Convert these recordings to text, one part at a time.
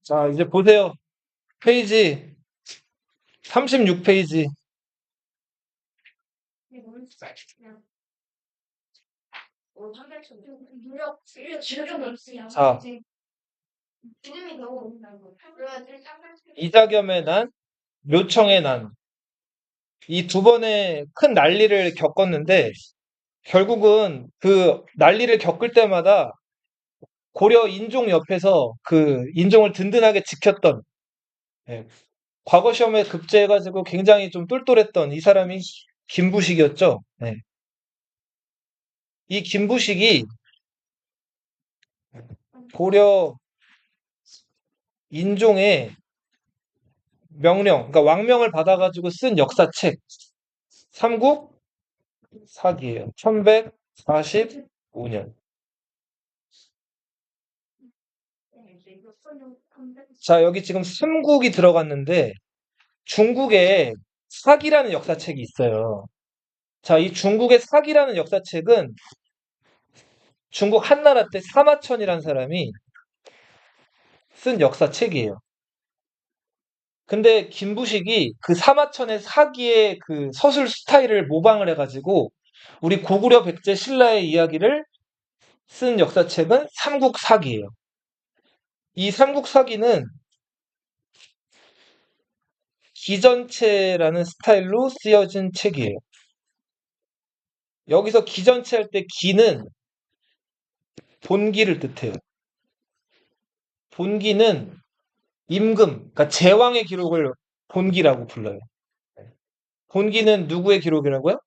자, 이제 보세요. 페이지 36페이지. 자, 이자겸의 난, 묘청의 난. 이 두 번의 큰 난리를 겪었는데, 결국은 그 난리를 겪을 때마다 고려 인종 옆에서 그 인종을 든든하게 지켰던, 예, 과거 시험에 급제해가지고 굉장히 좀 똘똘했던 이 사람이 김부식이었죠. 예. 이 김부식이 고려 인종의 명령, 그러니까 왕명을 받아가지고 쓴 역사책 삼국 사기예요. 1145년. 자, 여기 지금 삼국이 들어갔는데 중국에 사기라는 역사책이 있어요. 자, 이 중국의 사기라는 역사책은 중국 한나라 때 사마천이라는 사람이 쓴 역사책이에요. 근데 김부식이 그 사마천의 사기의 그 서술 스타일을 모방을 해가지고 우리 고구려 백제 신라의 이야기를 쓴 역사책은 삼국사기예요. 이 삼국사기는 기전체라는 스타일로 쓰여진 책이에요. 여기서 기전체 할 때 기는 본기를 뜻해요. 본기는 임금, 그러니까 제왕의 기록을 본기라고 불러요. 본기는 누구의 기록이라고요?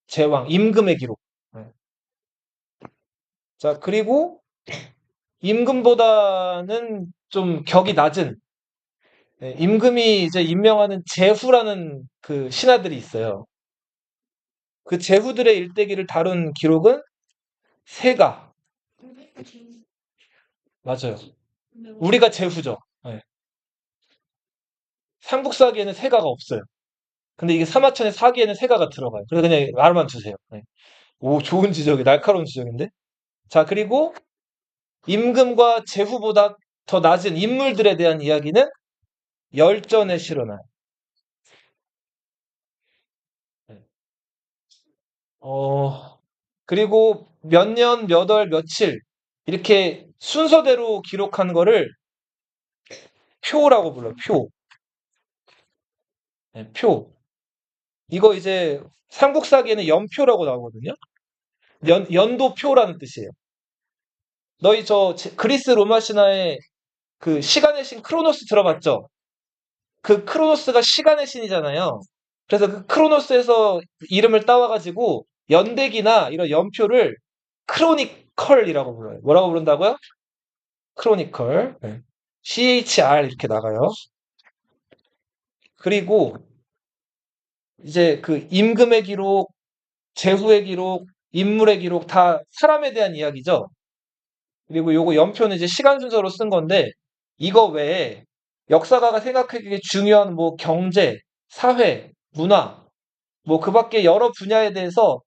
제왕, 임금의 기록. 네. 자, 그리고 임금보다는 좀 격이 낮은, 임금이 이제 임명하는 제후라는 그 신하들이 있어요. 그 제후들의 일대기를 다룬 기록은 세가. 맞아요. 우리가 제후죠. 네. 삼국사기에는 세가가 없어요. 근데 이게 사마천의 사기에는 세가가 들어가요. 그래서 그냥 말만 주세요. 네. 오, 좋은 지적이, 날카로운 지적인데? 자, 그리고 임금과 제후보다 더 낮은 인물들에 대한 이야기는 열전에 실어놔요. 네. 그리고 몇 년, 몇 월, 며칠, 이렇게 순서대로 기록한 거를 표라고 불러요, 표. 네, 표. 이거 이제 삼국사기에는 연표라고 나오거든요. 연도표라는 뜻이에요. 너희 그리스 로마 신화에 그 시간의 신 크로노스 들어봤죠? 그 크로노스가 시간의 신이잖아요. 그래서 그 크로노스에서 이름을 따와가지고 연대기나 이런 연표를 크로니컬이라고 불러요. 뭐라고 부른다고요? 크로니컬. 네. CHR 이렇게 나가요. 그리고 이제 그 임금의 기록, 제후의 기록, 인물의 기록 다 사람에 대한 이야기죠. 그리고 요거 연표는 이제 시간 순서로 쓴 건데 이거 외에 역사가가 생각하기에 중요한 뭐 경제, 사회, 문화 뭐 그 밖에 여러 분야에 대해서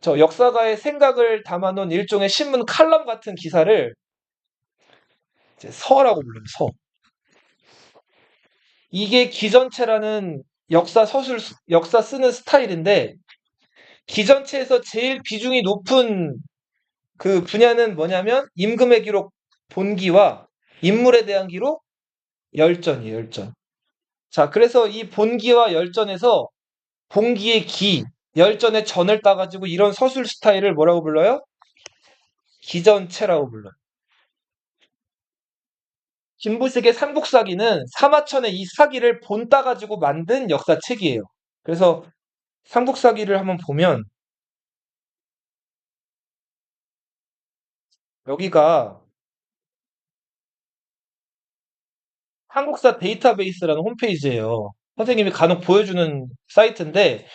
저 역사가의 생각을 담아놓은 일종의 신문 칼럼 같은 기사를 이제 서라고 불러요, 서. 이게 기전체라는 역사 쓰는 스타일인데, 기전체에서 제일 비중이 높은 그 분야는 뭐냐면, 임금의 기록 본기와 인물에 대한 기록 열전이에요, 열전. 자, 그래서 이 본기와 열전에서 본기의 기, 열전의 전을 따가지고 이런 서술 스타일을 뭐라고 불러요? 기전체라고 불러요. 김부식의 삼국사기는 사마천의 이 사기를 본 따가지고 만든 역사책이에요. 그래서 삼국사기를 한번 보면 여기가 한국사 데이터베이스라는 홈페이지예요. 선생님이 간혹 보여주는 사이트인데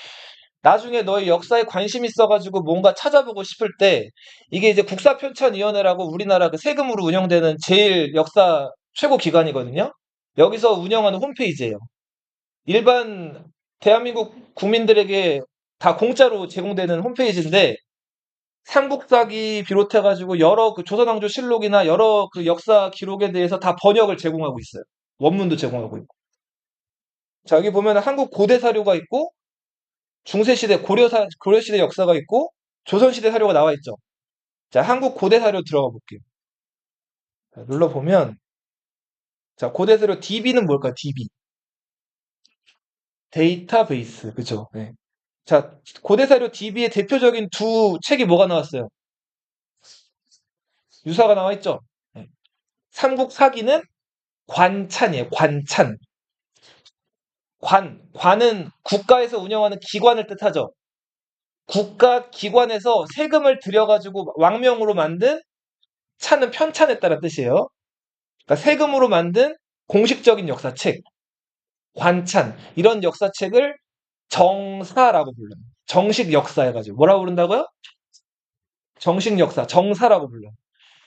나중에 너희 역사에 관심 있어가지고 뭔가 찾아보고 싶을 때 이게 이제 국사편찬위원회라고 우리나라 그 세금으로 운영되는 제일 역사 최고 기관이거든요. 여기서 운영하는 홈페이지예요. 일반 대한민국 국민들에게 다 공짜로 제공되는 홈페이지인데 삼국사기 비롯해가지고 여러 그 조선왕조실록이나 여러 그 역사 기록에 대해서 다 번역을 제공하고 있어요. 원문도 제공하고 있고. 자, 여기 보면 한국 고대 사료가 있고, 중세시대 고려시대 역사가 있고, 조선시대 사료가 나와 있죠. 자, 한국 고대 사료 들어가 볼게요. 자, 눌러보면, 자, 고대 사료 DB는 뭘까요? DB. 데이터베이스. 그죠? 네. 자, 고대 사료 DB의 대표적인 두 책이 뭐가 나왔어요? 유사가 나와 있죠? 네. 삼국사기는 관찬이에요. 관찬. 관은 국가에서 운영하는 기관을 뜻하죠. 국가 기관에서 세금을 들여가지고 왕명으로 만든 찬은 편찬했다는 뜻이에요. 그러니까 세금으로 만든 공식적인 역사책, 관찬 이런 역사책을 정사라고 불러요. 정식 역사 해가지고 뭐라고 부른다고요? 정식 역사, 정사라고 불러요.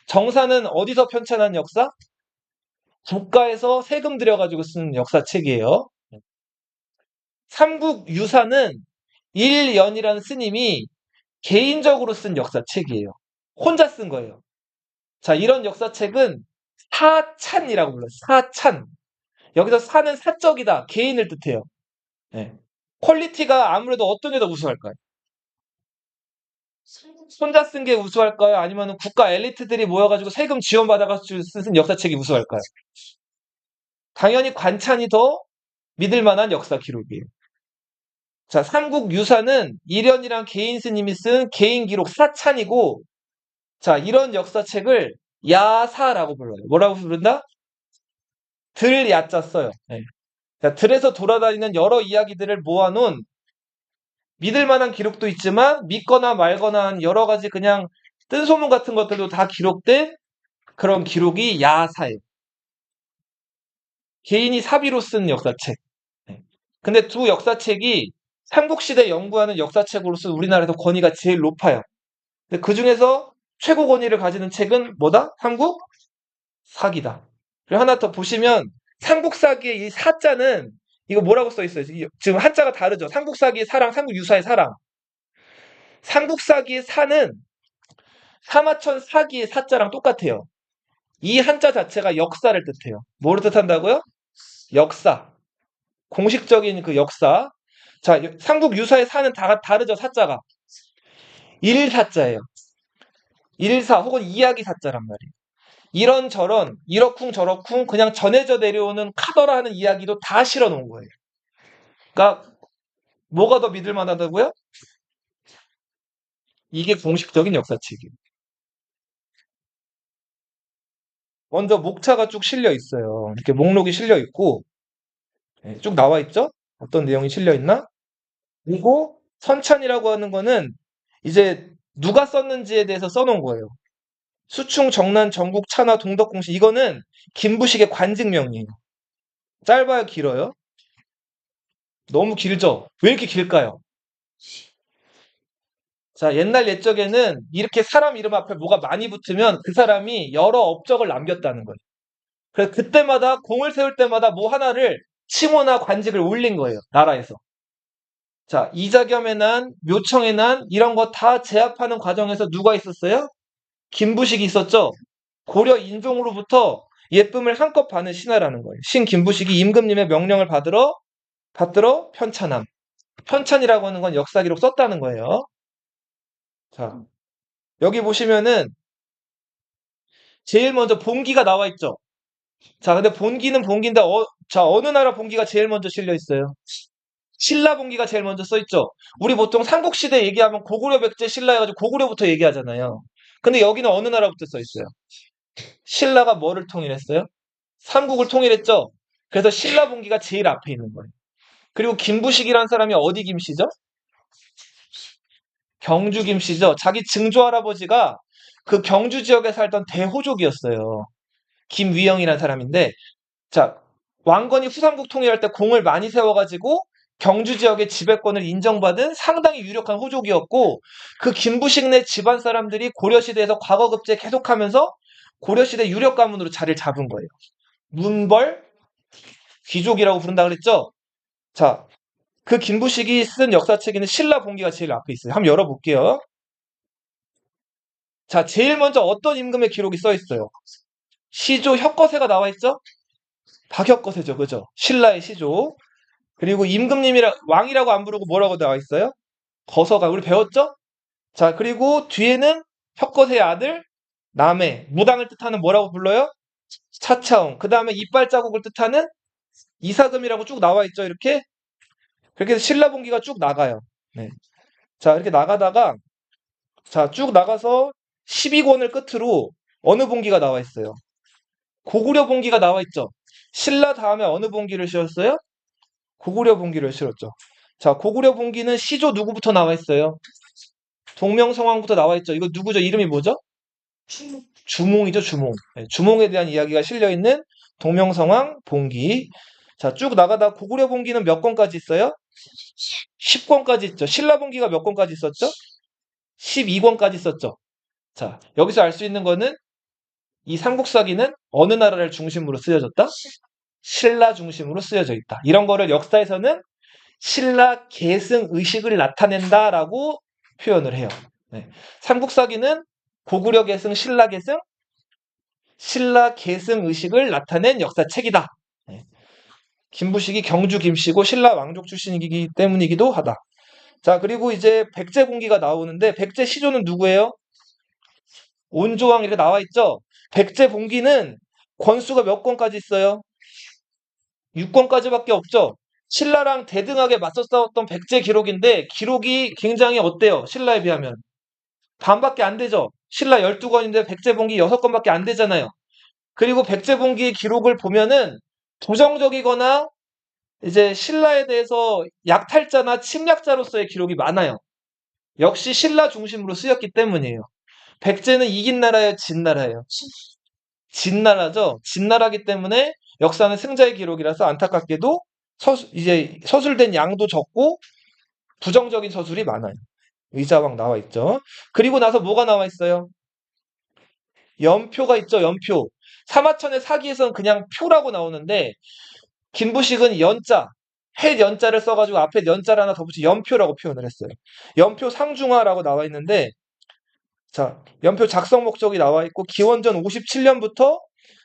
정사는 어디서 편찬한 역사? 국가에서 세금 들여가지고 쓰는 역사책이에요. 삼국유사는 일연이라는 스님이 개인적으로 쓴 역사책이에요. 혼자 쓴 거예요. 자, 이런 역사책은 사찬이라고 불러요. 사찬. 여기서 사는 사적이다. 개인을 뜻해요. 네. 퀄리티가 아무래도 어떤 게 더 우수할까요? 혼자 쓴 게 우수할까요? 아니면 국가 엘리트들이 모여가지고 세금 지원받아가지고 쓴 역사책이 우수할까요? 당연히 관찬이 더 믿을 만한 역사 기록이에요. 자, 삼국유사는 일연이란 개인 스님이 쓴 개인 기록 사찬이고, 자, 이런 역사책을 야사라고 불러요. 뭐라고 부른다? 들 야자 써요. 네. 자, 들에서 돌아다니는 여러 이야기들을 모아놓은 믿을 만한 기록도 있지만 믿거나 말거나 한 여러 가지 그냥 뜬소문 같은 것들도 다 기록된 그런 기록이 야사예요. 개인이 사비로 쓴 역사책. 네. 근데 두 역사책이 삼국시대 연구하는 역사책으로서 우리나라에서 권위가 제일 높아요. 근데 그 중에서 최고 권위를 가지는 책은 뭐다? 삼국 사기다. 그리고 하나 더 보시면 삼국사기의 이 사자는 이거 뭐라고 써 있어요? 지금 한자가 다르죠. 삼국사기의 사랑, 삼국유사의 사랑. 삼국사기의 사는 사마천 사기의 사자랑 똑같아요. 이 한자 자체가 역사를 뜻해요. 뭐를 뜻한다고요? 역사. 공식적인 그 역사. 자, 삼국유사의 사는 다 다르죠, 사자가. 일사자예요. 일사 혹은 이야기 사자란 말이에요. 이런저런 이러쿵저러쿵 그냥 전해져 내려오는 카더라 하는 이야기도 다 실어 놓은 거예요. 그러니까 뭐가 더 믿을 만하다고요? 이게 공식적인 역사책이에요. 먼저 목차가 쭉 실려 있어요. 이렇게 목록이 실려 있고 쭉 나와 있죠? 어떤 내용이 실려 있나? 그리고 선찬이라고 하는 거는 이제 누가 썼는지에 대해서 써놓은 거예요. 수충, 정난, 전국, 찬화, 동덕공시 이거는 김부식의 관직명이에요. 짧아요, 길어요? 너무 길죠? 왜 이렇게 길까요? 자, 옛날 옛적에는 이렇게 사람 이름 앞에 뭐가 많이 붙으면 그 사람이 여러 업적을 남겼다는 거예요. 그래서 그때마다 공을 세울 때마다 뭐 하나를 칭호나 관직을 올린 거예요. 나라에서. 자, 이자겸의 난, 묘청의 난 이런 거 다 제압하는 과정에서 누가 있었어요? 김부식이 있었죠. 고려 인종으로부터 예쁨을 한껏 받는 신하라는 거예요. 신 김부식이 임금님의 명령을 받들어 편찬함. 편찬이라고 하는 건 역사 기록 썼다는 거예요. 자, 여기 보시면은 제일 먼저 본기가 나와 있죠. 자, 근데 본기는 본기인데 자, 어느 나라 본기가 제일 먼저 실려 있어요? 신라 본기가 제일 먼저 써 있죠. 우리 보통 삼국시대 얘기하면 고구려 백제 신라 해가지고 고구려부터 얘기하잖아요. 근데 여기는 어느 나라부터 써 있어요? 신라가 뭐를 통일했어요? 삼국을 통일했죠. 그래서 신라 본기가 제일 앞에 있는 거예요. 그리고 김부식이라는 사람이 어디 김씨죠? 경주 김씨죠. 자기 증조 할아버지가 그 경주 지역에 살던 대호족이었어요. 김위영이라는 사람인데, 자, 왕건이 후삼국 통일할 때 공을 많이 세워가지고 경주 지역의 지배권을 인정받은 상당히 유력한 호족이었고, 그 김부식 내 집안 사람들이 고려시대에서 과거급제 계속하면서 고려시대 유력 가문으로 자리를 잡은 거예요. 문벌 귀족이라고 부른다 그랬죠? 자, 그 김부식이 쓴 역사책에는 신라 본기가 제일 앞에 있어요. 한번 열어볼게요. 자, 제일 먼저 어떤 임금의 기록이 써 있어요? 시조 혁거세가 나와 있죠? 박혁거세죠. 그죠? 신라의 시조. 그리고 임금님이라 왕이라고 안 부르고 뭐라고 나와 있어요? 거서가. 우리 배웠죠? 자, 그리고 뒤에는 혁거세의 아들 남해, 무당을 뜻하는 뭐라고 불러요? 차차웅. 그 다음에 이빨 자국을 뜻하는 이사금이라고 쭉 나와 있죠. 이렇게. 그렇게 해서 신라분기가 쭉 나가요. 네. 자, 이렇게 나가다가 자, 쭉 나가서 12권을 끝으로 어느 분기가 나와 있어요? 고구려 분기가 나와 있죠. 신라 다음에 어느 분기를 실었어요? 고구려 분기를 실었죠. 자, 고구려 분기는 시조 누구부터 나와 있어요? 동명성왕부터 나와 있죠. 이거 누구죠? 이름이 뭐죠? 주몽이죠, 주몽. 네, 주몽에 대한 이야기가 실려 있는 동명성왕 봉기. 자, 쭉 나가다 고구려 봉기는 몇 권까지 있어요? 10권까지 있죠. 신라 봉기가 몇 권까지 있었죠? 12권까지 있었죠. 자, 여기서 알 수 있는 거는 이 삼국사기는 어느 나라를 중심으로 쓰여졌다? 신라 중심으로 쓰여져 있다. 이런 거를 역사에서는 신라 계승 의식을 나타낸다라고 표현을 해요. 네. 삼국사기는 고구려 계승, 신라 계승, 신라 계승 의식을 나타낸 역사책이다. 네. 김부식이 경주 김씨고 신라 왕족 출신이기 때문이기도 하다. 자, 그리고 이제 백제공기가 나오는데 백제 시조는 누구예요? 온조왕 이렇게 나와 있죠? 백제공기는 권수가 몇 권까지 있어요? 6권까지밖에 없죠? 신라랑 대등하게 맞서 싸웠던 백제 기록인데 기록이 굉장히 어때요? 신라에 비하면. 반밖에 안 되죠? 신라 12권인데 백제봉기 6권밖에 안 되잖아요. 그리고 백제봉기의 기록을 보면은 부정적이거나 이제 신라에 대해서 약탈자나 침략자로서의 기록이 많아요. 역시 신라 중심으로 쓰였기 때문이에요. 백제는 이긴 나라예요, 진 나라예요? 진 나라죠. 진 나라기 때문에 역사는 승자의 기록이라서 안타깝게도 이제 서술된 양도 적고 부정적인 서술이 많아요. 의자왕 나와 있죠. 그리고 나서 뭐가 나와 있어요? 연표가 있죠. 연표. 사마천의 사기에서는 그냥 표라고 나오는데 김부식은 연자, 해 연자를 써가지고 앞에 연자를 하나 더 붙이 연표라고 표현을 했어요. 연표 상중하라고 나와 있는데 자, 연표 작성 목적이 나와 있고 기원전 57년부터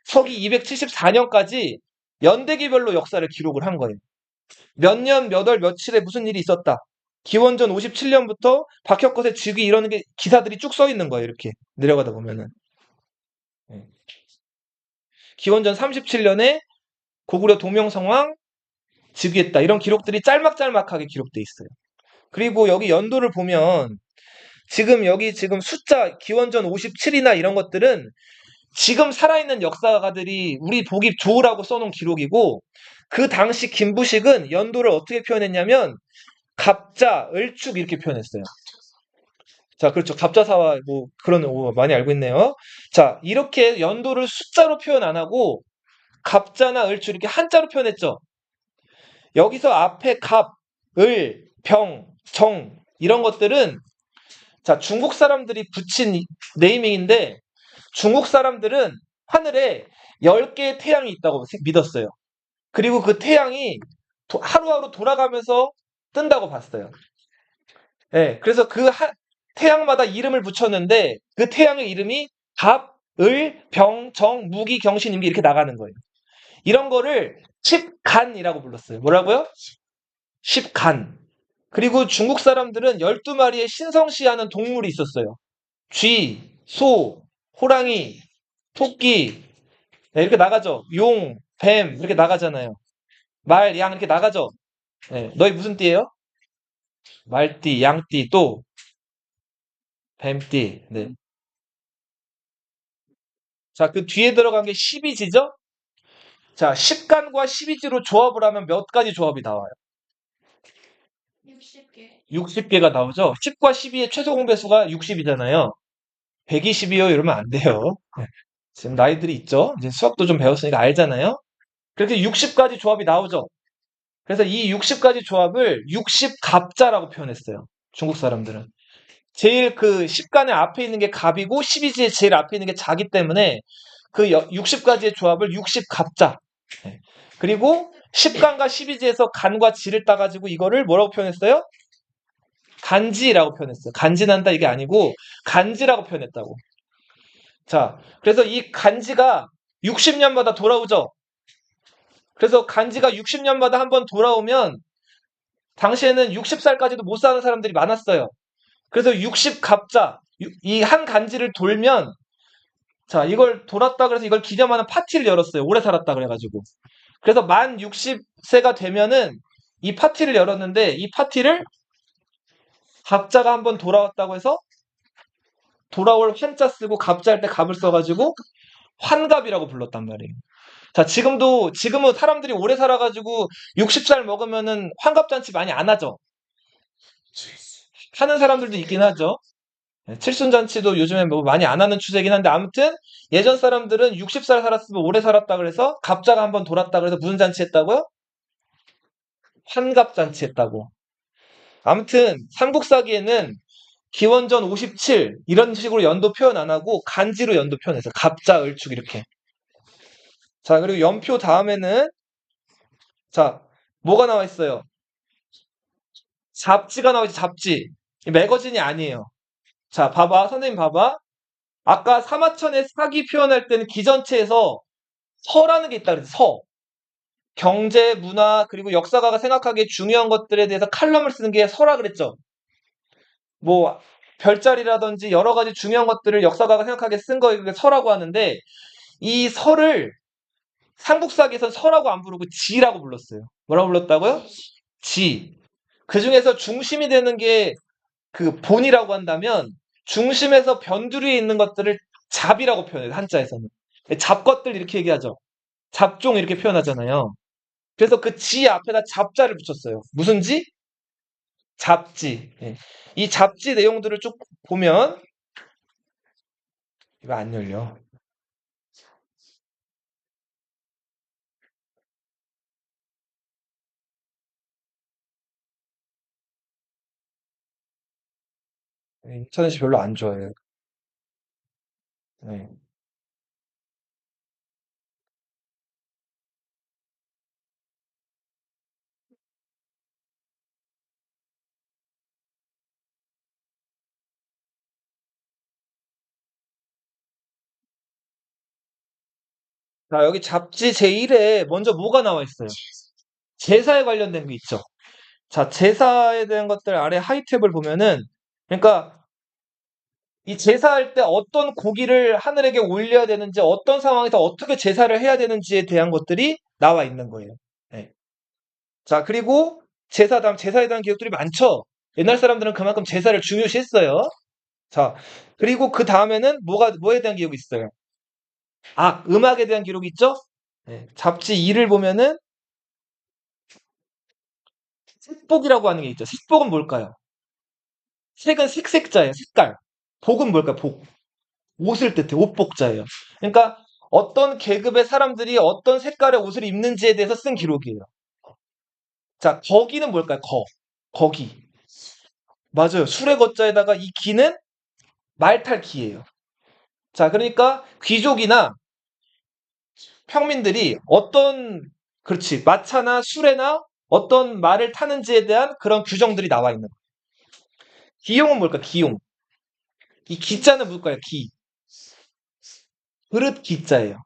서기 274년까지 연대기별로 역사를 기록을 한 거예요. 몇 년, 몇 월, 며칠에 무슨 일이 있었다. 기원전 57년부터 박혁거세 즉위 이런 게 기사들이 쭉 써 있는 거예요. 이렇게 내려가다 보면은. 네. 기원전 37년에 고구려 동명성왕 즉위했다. 이런 기록들이 짤막짤막하게 기록돼 있어요. 그리고 여기 연도를 보면 지금 여기 지금 숫자 기원전 57이나 이런 것들은 지금 살아있는 역사가들이 우리 보기 좋으라고 써놓은 기록이고 그 당시 김부식은 연도를 어떻게 표현했냐면 갑자, 을축 이렇게 표현했어요. 자, 그렇죠. 갑자사와 뭐 그런 많이 알고 있네요. 자, 이렇게 연도를 숫자로 표현 안 하고 갑자나 을축 이렇게 한자로 표현했죠. 여기서 앞에 갑, 을, 병, 정 이런 것들은 자, 중국 사람들이 붙인 네이밍인데 중국 사람들은 하늘에 10개의 태양이 있다고 믿었어요. 그리고 그 태양이 하루하루 돌아가면서 뜬다고 봤어요. 네, 그래서 그 태양마다 이름을 붙였는데 그 태양의 이름이 갑, 을, 병, 정, 무기, 경신, 임기 이렇게 나가는 거예요. 이런 거를 십간이라고 불렀어요. 뭐라고요? 십간. 그리고 중국 사람들은 12마리의 신성시하는 동물이 있었어요. 쥐, 소, 호랑이, 토끼 네, 이렇게 나가죠. 용, 뱀 이렇게 나가잖아요. 말, 양 이렇게 나가죠. 네, 너희 무슨 띠예요? 말띠, 양띠, 또 뱀띠. 네. 자, 그 뒤에 들어간 게 12지죠? 자, 10간과 12지로 조합을 하면 몇 가지 조합이 나와요? 60개. 60개가 나오죠? 10과 12의 최소 공배수가 60이잖아요. 120이요? 이러면 안 돼요. 네. 지금 나이들이 있죠? 이제 수학도 좀 배웠으니까 알잖아요? 그렇게 60가지 조합이 나오죠? 그래서 이 60가지 조합을 60갑자라고 표현했어요. 중국 사람들은. 제일 그 10간의 앞에 있는 게 갑이고 12지의 제일 앞에 있는 게 자기 때문에 그 60가지의 조합을 60갑자. 네. 그리고 10간과 12지에서 간과 지를 따가지고 이거를 뭐라고 표현했어요? 간지라고 표현했어요. 간지난다 이게 아니고 간지라고 표현했다고. 자, 그래서 이 간지가 60년마다 돌아오죠. 그래서 간지가 60년마다 한 번 돌아오면 당시에는 60살까지도 못 사는 사람들이 많았어요. 그래서 60갑자, 이 한 간지를 돌면 자, 이걸 돌았다 그래서 이걸 기념하는 파티를 열었어요. 오래 살았다 그래가지고. 그래서 만 60세가 되면은 이 파티를 열었는데 이 파티를 갑자가 한 번 돌아왔다고 해서 돌아올 환자 쓰고 갑자할 때 갑을 써가지고 환갑이라고 불렀단 말이에요. 자, 지금은 사람들이 오래 살아가지고 60살 먹으면은 환갑잔치 많이 안 하죠. 하는 사람들도 있긴 하죠. 칠순잔치도 요즘에 뭐 많이 안 하는 추세긴 한데 아무튼 예전 사람들은 60살 살았으면 오래 살았다 그래서 갑자가 한 번 돌았다 그래서 무슨 잔치 했다고요? 환갑잔치 했다고. 아무튼 삼국사기에는 기원전 57 이런 식으로 연도 표현 안 하고 간지로 연도 표현해서 갑자, 을축 이렇게. 자, 그리고 연표 다음에는 자, 뭐가 나와 있어요? 잡지가 나와 있지, 잡지. 매거진이 아니에요. 자, 봐봐. 선생님 봐봐. 아까 사마천의 사기 표현할 때는 기전체에서 서라는 게 있다 그랬어. 서. 경제, 문화, 그리고 역사가가 생각하기에 중요한 것들에 대해서 칼럼을 쓰는 게 서라 그랬죠. 뭐 별자리라든지 여러 가지 중요한 것들을 역사가가 생각하기에 쓴 거에 그게 서라고 하는데 이 서를 삼국사기에서는 서라고 안 부르고 지라고 불렀어요. 뭐라고 불렀다고요? 지. 그 중에서 중심이 되는 게 그 본이라고 한다면 중심에서 변두리에 있는 것들을 잡이라고 표현해요. 한자에서는. 잡것들 이렇게 얘기하죠. 잡종 이렇게 표현하잖아요. 그래서 그 지 앞에다 잡자를 붙였어요. 무슨 지? 잡지. 예. 이 잡지 내용들을 쭉 보면 이거 안 열려. 예, 인터넷이 별로 안 좋아요. 예. 자, 여기 잡지 제1에 먼저 뭐가 나와 있어요? 제사에 관련된 게 있죠. 자, 제사에 대한 것들 아래 하이 탭을 보면은 그러니까 이 제사할 때 어떤 고기를 하늘에게 올려야 되는지 어떤 상황에서 어떻게 제사를 해야 되는지에 대한 것들이 나와 있는 거예요. 예. 자, 그리고 다음 제사에 대한 기록들이 많죠. 옛날 사람들은 그만큼 제사를 중요시했어요. 자, 그리고 그 다음에는 뭐에 대한 기록이 있어요? 아, 음악에 대한 기록이 있죠? 예. 잡지 2를 보면은 색복이라고 하는 게 있죠. 색복은 뭘까요? 색은 색색자예요. 색깔. 복은 뭘까요? 복. 옷을 뜻해. 옷복자예요. 그러니까 어떤 계급의 사람들이 어떤 색깔의 옷을 입는지에 대해서 쓴 기록이에요. 자, 거기는 뭘까요? 거기. 맞아요. 술의 거자에다가 이 기는 말탈 기예요. 자, 그러니까 귀족이나 평민들이 그렇지, 마차나 수레나 어떤 말을 타는지에 대한 그런 규정들이 나와 있는 거예요. 기용은 뭘까? 기용. 이 기자는 뭘까요? 그릇 기자예요.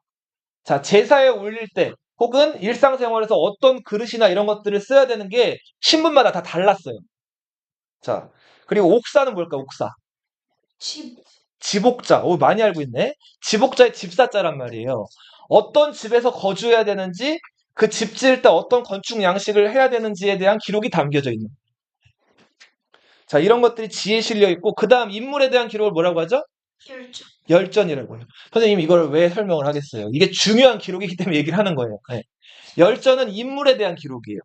자, 제사에 올릴 때 혹은 일상생활에서 어떤 그릇이나 이런 것들을 써야 되는 게 신분마다 다 달랐어요. 자, 그리고 옥사는 뭘까? 옥사. 지복자. 오, 많이 알고 있네. 지복자의 집사자란 말이에요. 어떤 집에서 거주해야 되는지, 그 집 지을 때 어떤 건축 양식을 해야 되는지에 대한 기록이 담겨져 있는. 자, 이런 것들이 지에 실려 있고, 그 다음 인물에 대한 기록을 뭐라고 하죠? 열전이라고 해요. 선생님, 이걸 왜 설명을 하겠어요? 이게 중요한 기록이기 때문에 얘기를 하는 거예요. 네. 열전은 인물에 대한 기록이에요.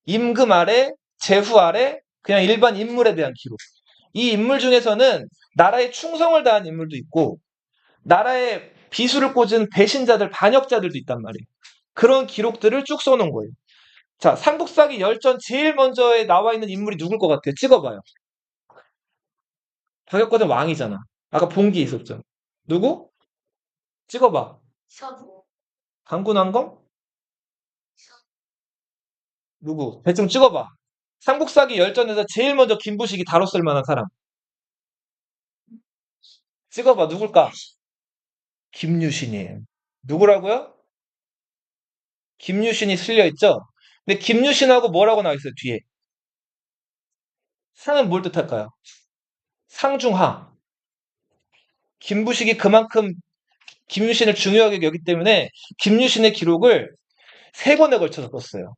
임금 아래, 제후 아래, 그냥 일반 인물에 대한 기록. 이 인물 중에서는 나라에 충성을 다한 인물도 있고, 나라에 비수를 꽂은 배신자들, 반역자들도 있단 말이에요. 그런 기록들을 쭉 써놓은 거예요. 자, 삼국사기 열전 제일 먼저에 나와 있는 인물이 누굴 것 같아요? 찍어봐요. 박역거든 왕이잖아. 아까 봉기 있었죠. 누구? 찍어봐. 강군왕검? 누구? 대충 찍어봐. 삼국사기 열전에서 제일 먼저 김부식이 다뤘을 만한 사람. 찍어봐. 누굴까? 김유신이에요. 누구라고요? 김유신이 실려 있죠? 근데 김유신하고 뭐라고 나와 있어요, 뒤에? 상은 뭘 뜻할까요? 상중하. 김부식이 그만큼 김유신을 중요하게 여기기 때문에 김유신의 기록을 세 권에 걸쳐서 썼어요.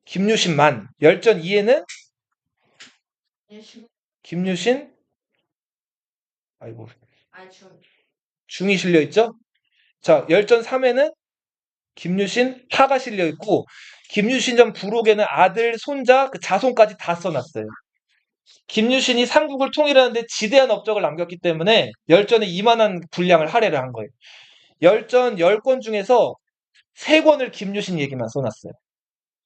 김유신만. 열전 2에는 김유신, 아이고, 중이 실려 있죠? 자, 열전 3에는 김유신, 파가 실려 있고, 김유신전 부록에는 아들, 손자, 그 자손까지 다 써놨어요. 김유신이 삼국을 통일하는데 지대한 업적을 남겼기 때문에 열전에 이만한 분량을 할애를 한 거예요. 열전 10권 중에서 3권을 김유신 얘기만 써놨어요.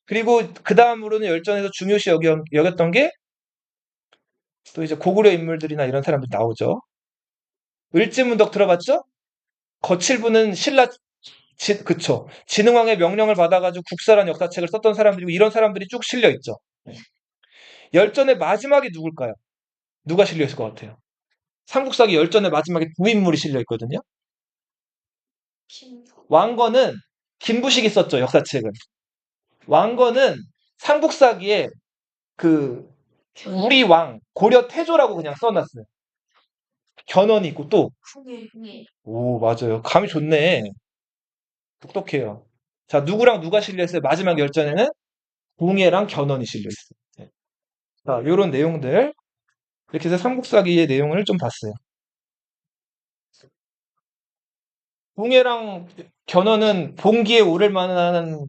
그리고 그 다음으로는 열전에서 중요시 여겼던 게 또 이제 고구려 인물들이나 이런 사람들이 나오죠. 을지문덕 들어봤죠? 거칠부는 신라 그쵸. 진흥왕의 명령을 받아가지고 국사란 역사책을 썼던 사람들이고 이런 사람들이 쭉 실려 있죠. 네. 열전의 마지막이 누굴까요? 누가 실려 있을 것 같아요? 삼국사기 열전의 마지막에 두 인물이 실려 있거든요. 왕건은 김부식이 썼죠, 역사책은. 왕건은 삼국사기에 그 우리 왕 고려 태조라고 그냥 써놨어요. 견훤이 있고 또 오, 맞아요. 감이 좋네. 똑똑해요. 자, 누구랑 누가 실려 있어요? 마지막 열전에는 궁예랑 견훤이 실려 있어요. 네. 자, 요런 내용들 이렇게 해서 삼국사기의 내용을 좀 봤어요. 궁예랑 견훤은 봉기에 오를 만한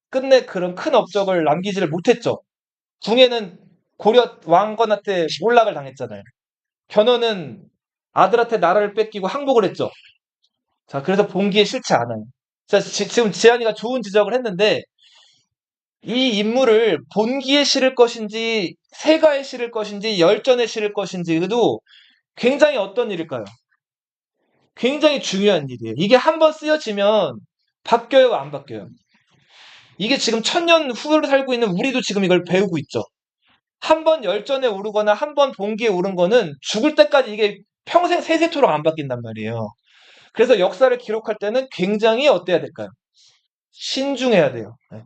끝내 그런 큰 업적을 남기지를 못했죠. 궁예는 고려 왕건한테 몰락을 당했잖아요. 견훤은 아들한테 나라를 뺏기고 항복을 했죠. 자, 그래서 봉기에 싫지 않아요. 자, 지금 지한이가 좋은 지적을 했는데 이 인물을 본기에 실을 것인지 세가에 실을 것인지 열전에 실을 것인지도 굉장히 어떤 일일까요? 굉장히 중요한 일이에요. 이게 한번 쓰여지면 바뀌어요, 안 바뀌어요? 이게 지금 천년 후를 살고 있는 우리도 지금 이걸 배우고 있죠. 한 번 열전에 오르거나 한 번 봉기에 오른 거는 죽을 때까지 이게 평생 세세토록 안 바뀐단 말이에요. 그래서 역사를 기록할 때는 굉장히 어때야 될까요? 신중해야 돼요. 네.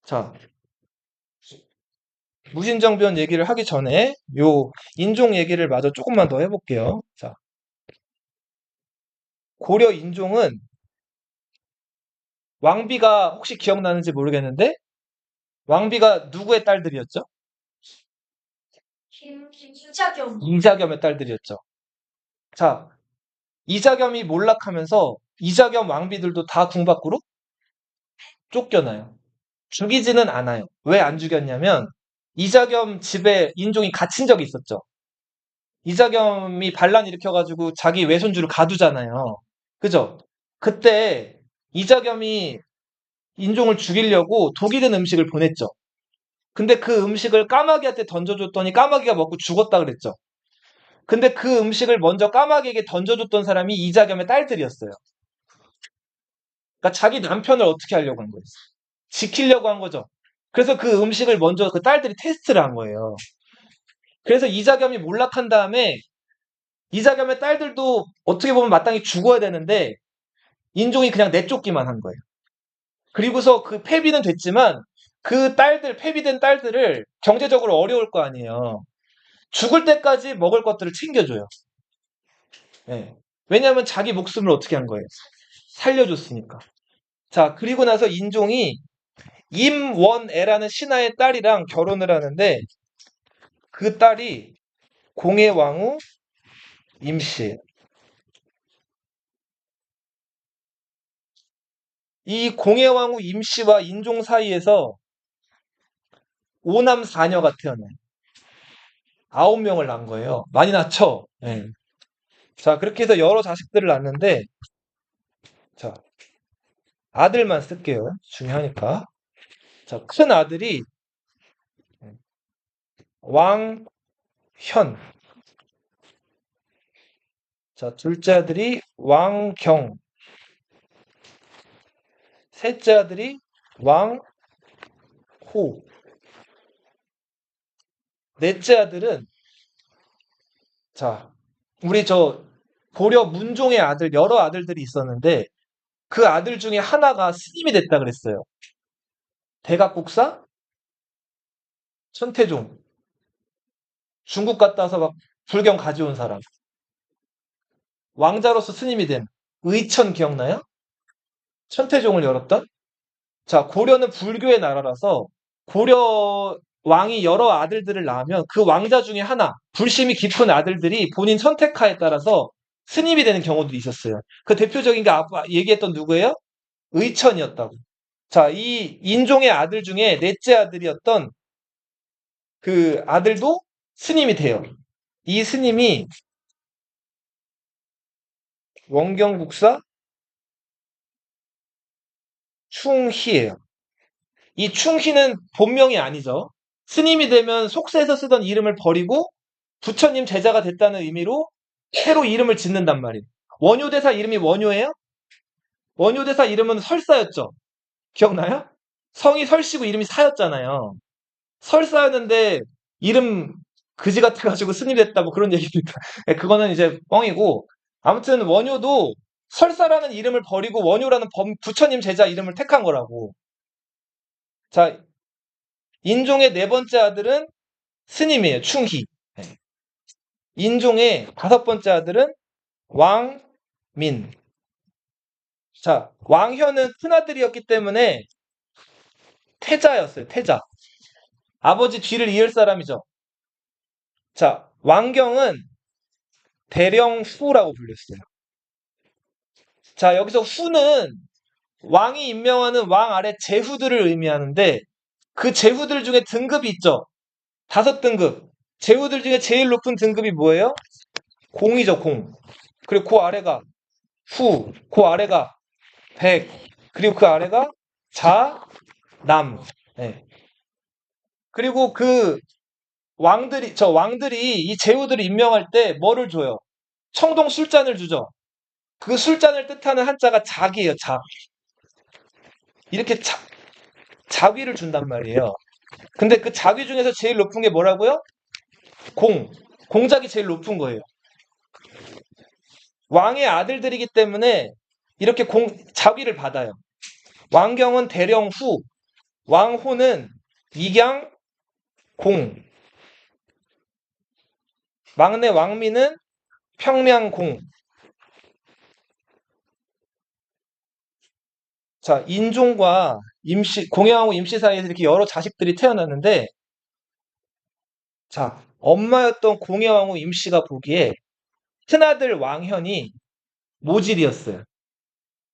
자, 무신정변 얘기를 하기 전에 요 인종 얘기를 마저 조금만 더 해볼게요. 자, 고려 인종은 왕비가 혹시 기억나는지 모르겠는데 왕비가 누구의 딸들이었죠? 이자겸의 딸들이었죠. 자, 이자겸이 몰락하면서 이자겸 왕비들도 다 궁 밖으로 쫓겨나요. 죽이지는 않아요. 왜 안 죽였냐면 이자겸 집에 인종이 갇힌 적이 있었죠. 이자겸이 반란 일으켜가지고 자기 외손주를 가두잖아요. 그죠? 그때 이자겸이 인종을 죽이려고 독이 든 음식을 보냈죠. 근데 그 음식을 까마귀한테 던져줬더니 까마귀가 먹고 죽었다 그랬죠. 근데 그 음식을 먼저 까마귀에게 던져줬던 사람이 이자겸의 딸들이었어요. 그러니까 자기 남편을 어떻게 하려고 한 거예요? 지키려고 한 거죠. 그래서 그 음식을 먼저 그 딸들이 테스트를 한 거예요. 그래서 이자겸이 몰락한 다음에 이자겸의 딸들도 어떻게 보면 마땅히 죽어야 되는데 인종이 그냥 내쫓기만 한 거예요. 그리고서 그 폐비는 됐지만 그 딸들, 폐비된 딸들을 경제적으로 어려울 거 아니에요. 죽을 때까지 먹을 것들을 챙겨줘요. 예. 왜냐하면 자기 목숨을 어떻게 한 거예요? 살려줬으니까. 자, 그리고 나서 인종이 임원애라는 신하의 딸이랑 결혼을 하는데 그 딸이 공해왕후 임씨예요. 이 공해왕후 임씨와 인종 사이에서 오남 사녀가 태어나요. 9명을 낳은 거예요. 많이 낳죠? 예. 자, 그렇게 해서 여러 자식들을 낳는데, 자, 아들만 쓸게요. 중요하니까. 자, 큰 아들이 왕현. 자, 둘째 아들이 왕경. 셋째 아들이 왕호. 넷째 아들은, 자, 우리 저 고려 문종의 아들, 여러 아들들이 있었는데 그 아들 중에 하나가 스님이 됐다 그랬어요. 대각국사, 천태종, 중국 갔다 와서 막 불경 가져온 사람, 왕자로서 스님이 된 의천 기억나요? 천태종을 열었던? 자, 고려는 불교의 나라라서 고려 왕이 여러 아들들을 낳으면 그 왕자 중에 하나, 불심이 깊은 아들들이 본인 선택하에 따라서 스님이 되는 경우도 있었어요. 그 대표적인 게 아까 얘기했던 누구예요? 의천이었다고. 자, 이 인종의 아들 중에 넷째 아들이었던 그 아들도 스님이 돼요. 이 스님이 원경국사 충희예요. 이 충희는 본명이 아니죠. 스님이 되면 속세에서 쓰던 이름을 버리고 부처님 제자가 됐다는 의미로 새로 이름을 짓는단 말이에요. 원효대사 이름이 원효예요? 원효대사 이름은 설사였죠. 기억나요? 성이 설씨고 이름이 사였잖아요. 설사였는데 이름 그지 같아가지고 스님 됐다 뭐 그런 얘기입니다. 그거는 이제 뻥이고 아무튼 원효도 설사라는 이름을 버리고 원효라는 부처님 제자 이름을 택한 거라고. 자, 인종의 네 번째 아들은 스님이에요. 충희. 네. 인종의 다섯 번째 아들은 왕민. 자, 왕현은 큰아들이었기 때문에 태자였어요. 태자. 아버지 뒤를 이을 사람이죠. 자, 왕경은 대령후라고 불렸어요. 자, 여기서 후는 왕이 임명하는 왕 아래 제후들을 의미하는데 그 제후들 중에 등급이 있죠. 5등급. 제후들 중에 제일 높은 등급이 뭐예요? 공이죠, 공. 그리고 그 아래가 후, 그 아래가 백, 그리고 그 아래가 자, 남. 네. 그리고 그 왕들이 이 제후들을 임명할 때 뭐를 줘요? 청동 술잔을 주죠. 그 술잔을 뜻하는 한자가 작이에요, 작. 이렇게 작위를 준단 말이에요. 근데 그 작위 중에서 제일 높은 게 뭐라고요? 공. 공작이 제일 높은 거예요. 왕의 아들들이기 때문에 이렇게 작위를 받아요. 왕경은 대령후, 왕호는 익양 공, 막내 왕미는 평량공. 자, 인종과 공양하고 임씨 사이에서 이렇게 여러 자식들이 태어났는데, 자, 엄마였던 공양하고 임씨가 보기에 큰아들 왕현이 모질이었어요.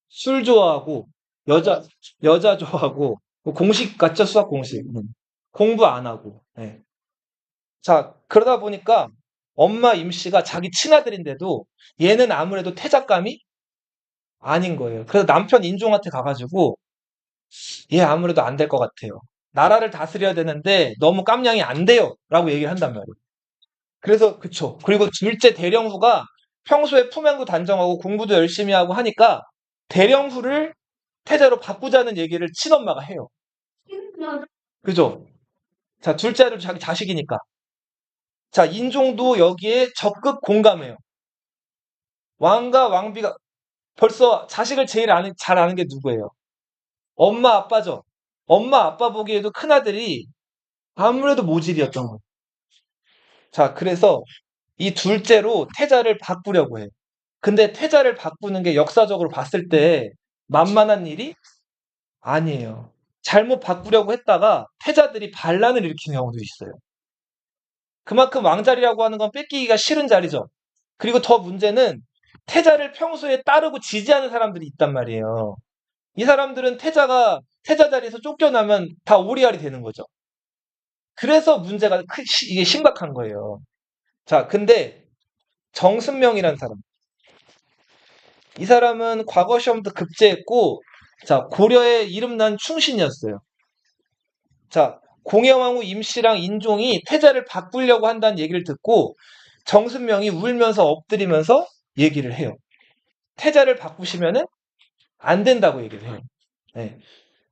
술 좋아하고, 여자 좋아하고, 뭐 공식 같죠? 수학 공식. 공부 안 하고. 네. 자, 그러다 보니까 엄마 임씨가 자기 친아들인데도 얘는 아무래도 태작감이 아닌 거예요. 그래서 남편 인종한테 가가지고 얘 아무래도 안 될 것 같아요. 나라를 다스려야 되는데 너무 깜냥이 안 돼요. 라고 얘기를 한단 말이에요. 그래서 그쵸. 그리고 둘째 대령후가 평소에 품행도 단정하고 공부도 열심히 하고 하니까 대령후를 태자로 바꾸자는 얘기를 친엄마가 해요. 그죠? 자, 둘째 아들 자기 자식이니까. 자, 인종도 여기에 적극 공감해요. 왕과 왕비가 벌써 자식을 제일 잘 아는 게 누구예요? 엄마, 아빠죠. 엄마, 아빠 보기에도 큰아들이 아무래도 모질이었던 거예요. 자, 그래서 이 둘째로 태자를 바꾸려고 해. 근데 태자를 바꾸는 게 역사적으로 봤을 때 만만한 일이 아니에요. 잘못 바꾸려고 했다가 태자들이 반란을 일으키는 경우도 있어요. 그만큼 왕자리라고 하는 건 뺏기기가 싫은 자리죠. 그리고 더 문제는 태자를 평소에 따르고 지지하는 사람들이 있단 말이에요. 이 사람들은 태자 자리에서 쫓겨나면 다 오리알이 되는 거죠. 그래서 문제가 이게 심각한 거예요. 자, 근데 정순명이라는 사람. 이 사람은 과거 시험도 급제했고, 자, 고려의 이름난 충신이었어요. 자, 공예왕후 임씨랑 인종이 태자를 바꾸려고 한다는 얘기를 듣고 정순명이 울면서 엎드리면서 얘기를 해요. 태자를 바꾸시면은 안 된다고 얘기를 해요. 네.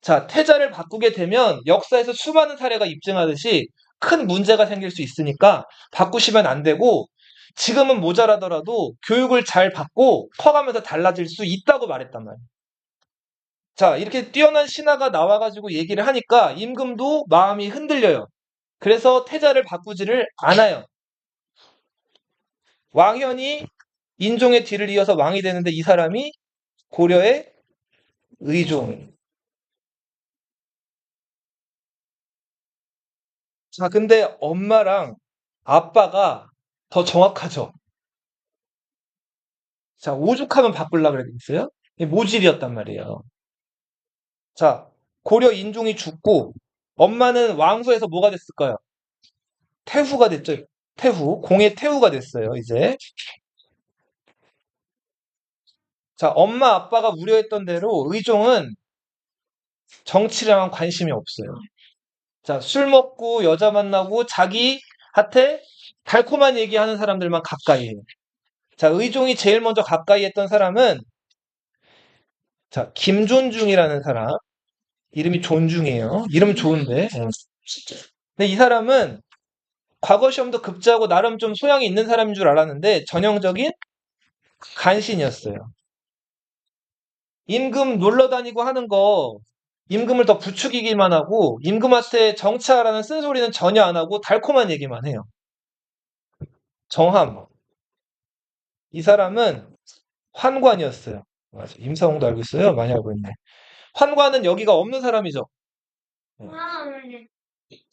자, 태자를 바꾸게 되면 역사에서 수많은 사례가 입증하듯이 큰 문제가 생길 수 있으니까 바꾸시면 안 되고 지금은 모자라더라도 교육을 잘 받고 커가면서 달라질 수 있다고 말했단 말이에요. 자, 이렇게 뛰어난 신하가 나와가지고 얘기를 하니까 임금도 마음이 흔들려요. 그래서 태자를 바꾸지를 않아요. 왕현이 인종의 뒤를 이어서 왕이 되는데 이 사람이 고려의 의종. 자, 근데 엄마랑 아빠가 더 정확하죠. 자, 오죽하면 바꾸려고 그랬겠어요? 이게 모질이었단 말이에요. 자, 고려 인종이 죽고 엄마는 왕후에서 뭐가 됐을까요? 태후가 됐죠. 태후. 공의 태후가 됐어요, 이제. 자, 엄마 아빠가 우려했던 대로 의종은 정치랑은 관심이 없어요. 자, 술 먹고 여자 만나고 자기한테 달콤한 얘기하는 사람들만 가까이 해요. 자, 의종이 제일 먼저 가까이 했던 사람은 자, 김존중이라는 사람. 이름이 존중이에요. 이름 좋은데. 근데 이 사람은 과거 시험도 급제하고 나름 좀 소양이 있는 사람인 줄 알았는데 전형적인 간신이었어요. 임금 놀러 다니고 하는 거 임금을 더 부추기기만 하고 임금한테 정치하라는 쓴소리는 전혀 안 하고 달콤한 얘기만 해요. 정함. 이 사람은 환관이었어요. 맞아. 임사홍도 알고 있어요? 많이 알고 있네. 환관은 여기가 없는 사람이죠.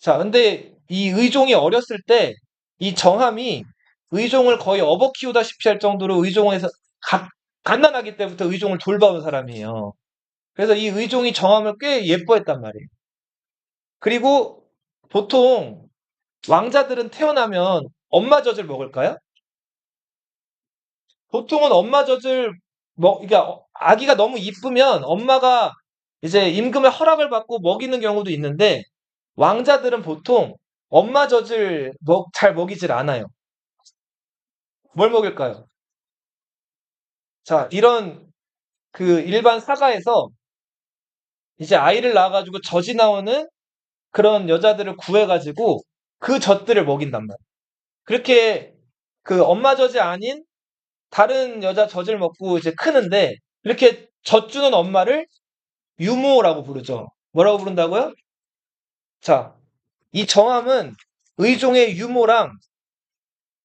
자, 근데 이 의종이 어렸을 때 이 정함이 의종을 거의 업어 키우다시피 할 정도로 의종에서 갓난아기 때부터 의종을 돌봐온 사람이에요. 그래서 이 의종이 정함을 꽤 예뻐했단 말이에요. 그리고 보통 왕자들은 태어나면 엄마 젖을 먹을까요? 보통은 엄마 젖을 그러니까 아기가 너무 이쁘면 엄마가 이제 임금의 허락을 받고 먹이는 경우도 있는데 왕자들은 보통 엄마 젖을 잘 먹이질 않아요. 뭘 먹일까요? 자, 이런 그 일반 사가에서 이제 아이를 낳아가지고 젖이 나오는 그런 여자들을 구해가지고 그 젖들을 먹인단 말이에요. 그렇게 그 엄마 젖이 아닌 다른 여자 젖을 먹고 이제 크는데 이렇게 젖 주는 엄마를 유모라고 부르죠. 뭐라고 부른다고요? 자, 이 정함은 의종의 유모랑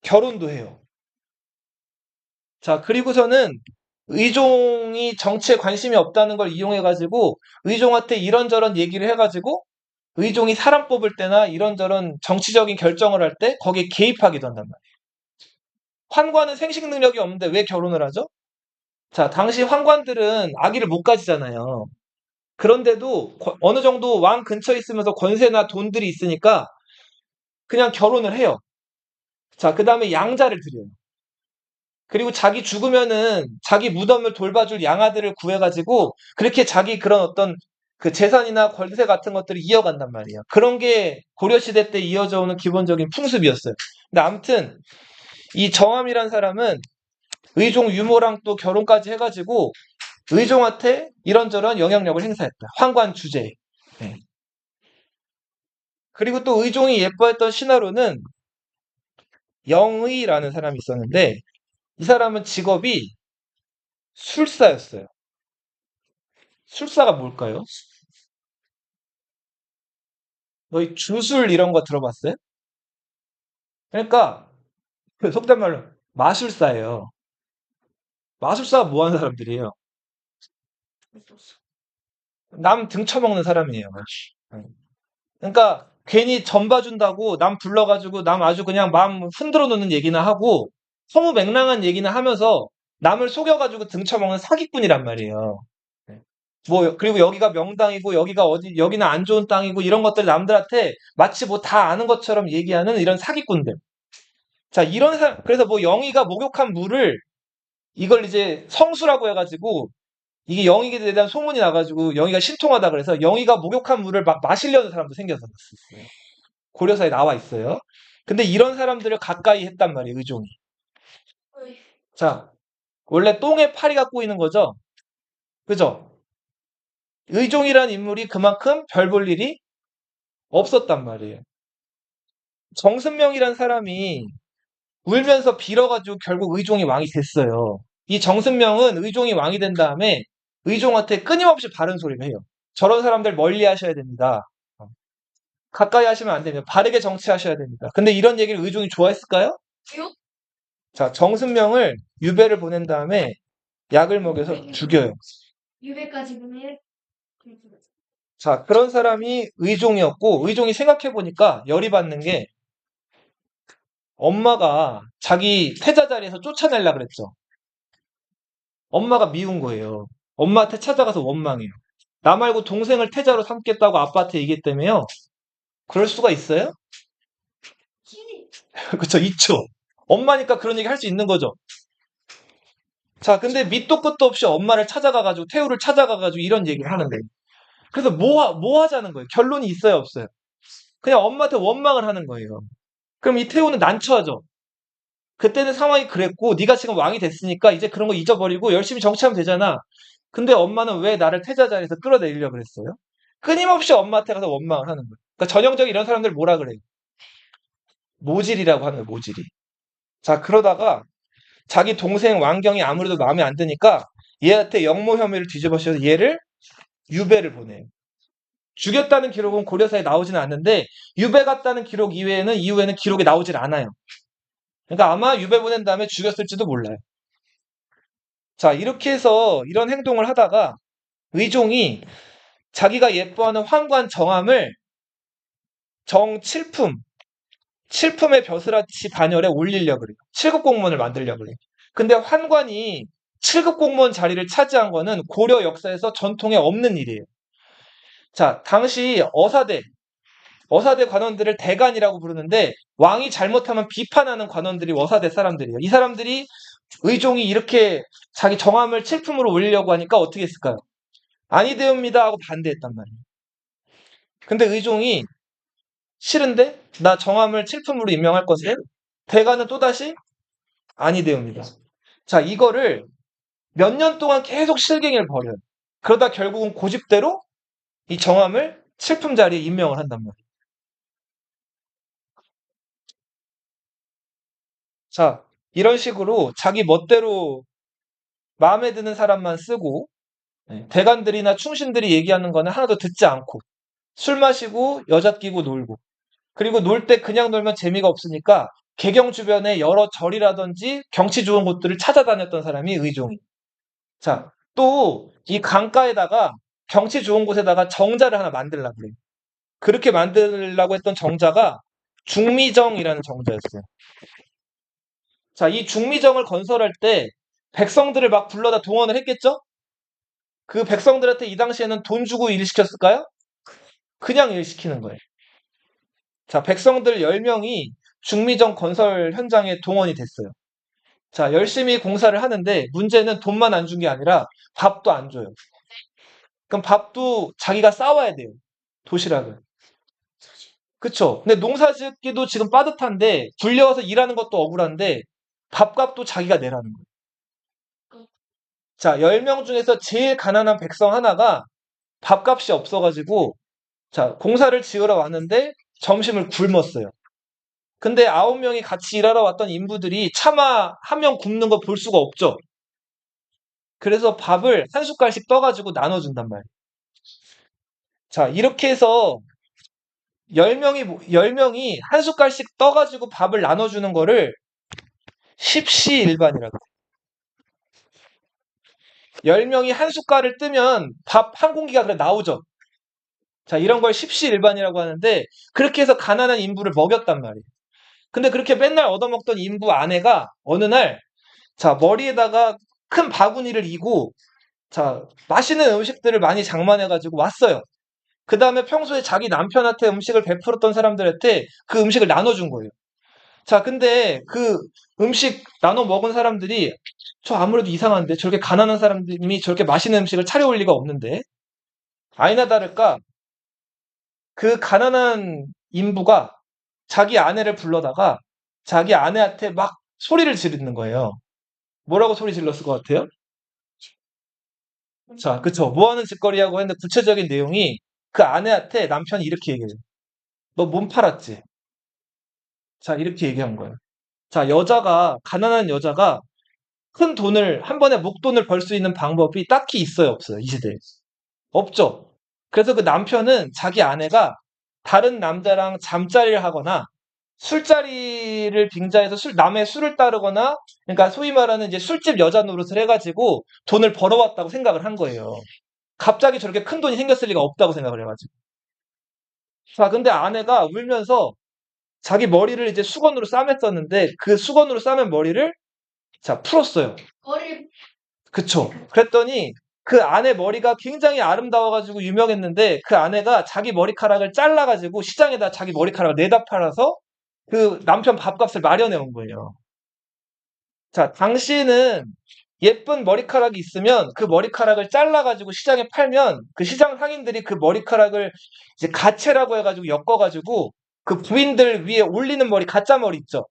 결혼도 해요. 자, 그리고서는 의종이 정치에 관심이 없다는 걸 이용해가지고 의종한테 이런저런 얘기를 해가지고 의종이 사람 뽑을 때나 이런저런 정치적인 결정을 할 때 거기에 개입하기도 한단 말이에요. 환관은 생식 능력이 없는데 왜 결혼을 하죠? 자, 당시 환관들은 아기를 못 가지잖아요. 그런데도 어느 정도 왕 근처에 있으면서 권세나 돈들이 있으니까 그냥 결혼을 해요. 자, 그 다음에 양자를 드려요. 그리고 자기 죽으면은 자기 무덤을 돌봐줄 양아들을 구해가지고 그렇게 자기 그런 어떤 그 재산이나 권세 같은 것들을 이어간단 말이에요. 그런 게 고려시대 때 이어져 오는 기본적인 풍습이었어요. 근데 아무튼 이 정함이란 사람은 의종 유모랑 또 결혼까지 해가지고 의종한테 이런저런 영향력을 행사했다. 황관 주제에. 네. 그리고 또 의종이 예뻐했던 신하로는 영의라는 사람이 있었는데 이 사람은 직업이 술사였어요. 술사가 뭘까요? 너희 주술 이런 거 들어봤어요? 그러니까 그 속된 말로 마술사예요. 마술사가 뭐 하는 사람들이에요? 남 등쳐먹는 사람이에요. 그러니까 괜히 전 봐준다고 남 불러가지고 남 아주 그냥 마음 흔들어 놓는 얘기나 하고 허무맹랑한 얘기나 하면서 남을 속여가지고 등쳐먹는 사기꾼이란 말이에요. 뭐 그리고 여기가 명당이고 여기가 어디 여기는 안 좋은 땅이고 이런 것들 남들한테 마치 뭐 다 아는 것처럼 얘기하는 이런 사기꾼들. 자, 이런 사람 그래서 뭐 영희가 목욕한 물을 이걸 이제 성수라고 해가지고 이게 영희에 대한 소문이 나가지고 영희가 신통하다 그래서 영희가 목욕한 물을 막 마시려는 사람도 생겨서 고려사에 나와 있어요. 근데 이런 사람들을 가까이 했단 말이에요, 의종이. 자, 원래 똥에 파리 갖고 있는 거죠? 그죠? 의종이라는 인물이 그만큼 별 볼 일이 없었단 말이에요. 정승명이란 사람이 울면서 빌어가지고 결국 의종이 왕이 됐어요. 이 정승명은 의종이 왕이 된 다음에 의종한테 끊임없이 바른 소리를 해요. 저런 사람들 멀리 하셔야 됩니다. 가까이 하시면 안 됩니다. 바르게 정치하셔야 됩니다. 근데 이런 얘기를 의종이 좋아했을까요? 자, 정승명을 유배를 보낸 다음에 약을 먹여서 죽여요. 유배까지 보내. 자, 그런 사람이 의종이었고, 의종이 생각해보니까 열이 받는 게 엄마가 자기 태자 자리에서 쫓아내려고 그랬죠. 엄마가 미운 거예요. 엄마한테 찾아가서 원망해요. 나 말고 동생을 태자로 삼겠다고 아빠한테 얘기했다며요. 그럴 수가 있어요? 그쵸, 있죠. 엄마니까 그런 얘기 할 수 있는 거죠. 자, 근데 밑도 끝도 없이 엄마를 찾아가가지고, 태우를 찾아가가지고 이런 얘기를 하는데. 그래서 뭐 하자는 거예요? 결론이 있어요, 없어요? 그냥 엄마한테 원망을 하는 거예요. 그럼 이 태우는 난처하죠. 그때는 상황이 그랬고, 네가 지금 왕이 됐으니까 이제 그런 거 잊어버리고 열심히 정치하면 되잖아. 근데 엄마는 왜 나를 태자 자리에서 끌어내리려고 그랬어요? 끊임없이 엄마한테 가서 원망을 하는 거예요. 그러니까 전형적인 이런 사람들 뭐라 그래요? 모질이라고 하는 거예요, 모질이. 자, 그러다가 자기 동생 왕경이 아무래도 마음에 안 드니까 얘한테 역모 혐의를 뒤집어씌워서 얘를 유배를 보내요. 죽였다는 기록은 고려사에 나오지는 않는데 유배 갔다는 기록 이후에는 기록이 나오질 않아요. 그러니까 아마 유배 보낸 다음에 죽였을지도 몰라요. 자, 이렇게 해서 이런 행동을 하다가 의종이 자기가 예뻐하는 환관 정암을 정칠품, 칠품의 벼슬아치 단열에 올리려고 그래요. 7급 공무원을 만들려고 그래요. 근데 환관이 7급 공무원 자리를 차지한 거는 고려 역사에서 전통에 없는 일이에요. 자, 당시 어사대 관원들을 대간이라고 부르는데 왕이 잘못하면 비판하는 관원들이 어사대 사람들이에요. 이 사람들이 의종이 이렇게 자기 정함을 칠품으로 올리려고 하니까 어떻게 했을까요? 아니 되옵니다 하고 반대했단 말이에요. 근데 의종이 싫은데 나 정함을 칠품으로 임명할 건데 대간은 또다시 아니 되옵니다. 자, 이거를 몇 년 동안 계속 실갱이를 벌여요. 그러다 결국은 고집대로 이 정함을 칠품 자리에 임명을 한단 말이에요. 자, 이런 식으로 자기 멋대로 마음에 드는 사람만 쓰고 대관들이나 충신들이 얘기하는 거는 하나도 듣지 않고 술 마시고 여자 끼고 놀고 그리고 놀 때 그냥 놀면 재미가 없으니까 개경 주변에 여러 절이라든지 경치 좋은 곳들을 찾아다녔던 사람이 의종이. 자, 또 이 강가에다가 경치 좋은 곳에다가 정자를 하나 만들려고 그래요. 그렇게 만들려고 했던 정자가 중미정이라는 정자였어요. 자, 이 중미정을 건설할 때 백성들을 막 불러다 동원을 했겠죠? 그 백성들한테 이 당시에는 돈 주고 일 시켰을까요? 그냥 일 시키는 거예요. 자, 백성들 10명이 중미정 건설 현장에 동원이 됐어요. 자, 열심히 공사를 하는데 문제는 돈만 안 준 게 아니라 밥도 안 줘요. 그럼 밥도 자기가 싸와야 돼요. 도시락을. 그쵸? 근데 농사 짓기도 지금 빠듯한데 불려와서 일하는 것도 억울한데 밥값도 자기가 내라는 거예요. 자, 10명 중에서 제일 가난한 백성 하나가 밥값이 없어가지고 자, 공사를 지으러 왔는데 점심을 굶었어요. 근데 9명이 같이 일하러 왔던 인부들이 차마 한 명 굶는 거 볼 수가 없죠. 그래서 밥을 한 숟갈씩 떠가지고 나눠준단 말이에요. 자, 이렇게 해서 10명이 한 숟갈씩 떠가지고 밥을 나눠주는 거를 십시일반이라고 해요. 10명이 한 숟갈을 뜨면 밥 한 공기가 그래 나오죠. 자, 이런 걸 십시일반이라고 하는데 그렇게 해서 가난한 인부를 먹였단 말이에요. 근데 그렇게 맨날 얻어먹던 인부 아내가 어느 날 자, 머리에다가 큰 바구니를 이고 자, 맛있는 음식들을 많이 장만해가지고 왔어요. 그 다음에 평소에 자기 남편한테 음식을 베풀었던 사람들한테 그 음식을 나눠준 거예요. 자, 근데 그 음식 나눠 먹은 사람들이 저 아무래도 이상한데 저렇게 가난한 사람들이 저렇게 맛있는 음식을 차려올 리가 없는데 아니나 다를까 그 가난한 인부가 자기 아내를 불러다가 자기 아내한테 막 소리를 지르는 거예요. 뭐라고 소리 질렀을 것 같아요? 자, 그쵸. 뭐 하는 짓거리냐고 했는데 구체적인 내용이 그 아내한테 남편이 이렇게 얘기해요. 너 몸 팔았지? 자, 이렇게 얘기한 거예요. 자, 가난한 여자가 큰 돈을, 한 번에 목돈을 벌 수 있는 방법이 딱히 있어요, 없어요, 이 시대에? 없죠. 그래서 그 남편은 자기 아내가 다른 남자랑 잠자리를 하거나 술자리를 빙자해서 남의 술을 따르거나, 그러니까 소위 말하는 이제 술집 여자 노릇을 해가지고 돈을 벌어왔다고 생각을 한 거예요. 갑자기 저렇게 큰 돈이 생겼을 리가 없다고 생각을 해가지고. 자, 근데 아내가 울면서 자기 머리를 이제 수건으로 싸맸었는데 그 수건으로 싸맨 머리를 자, 풀었어요. 머리를 그쵸. 그랬더니 그 아내 머리가 굉장히 아름다워가지고 유명했는데 그 아내가 자기 머리카락을 잘라가지고 시장에다 자기 머리카락을 내다 팔아서 그 남편 밥값을 마련해 온 거예요. 자, 당신은 예쁜 머리카락이 있으면 그 머리카락을 잘라가지고 시장에 팔면 그 시장 상인들이 그 머리카락을 이제 가채라고 해가지고 엮어가지고 그 부인들 위에 올리는 머리, 가짜 머리 있죠.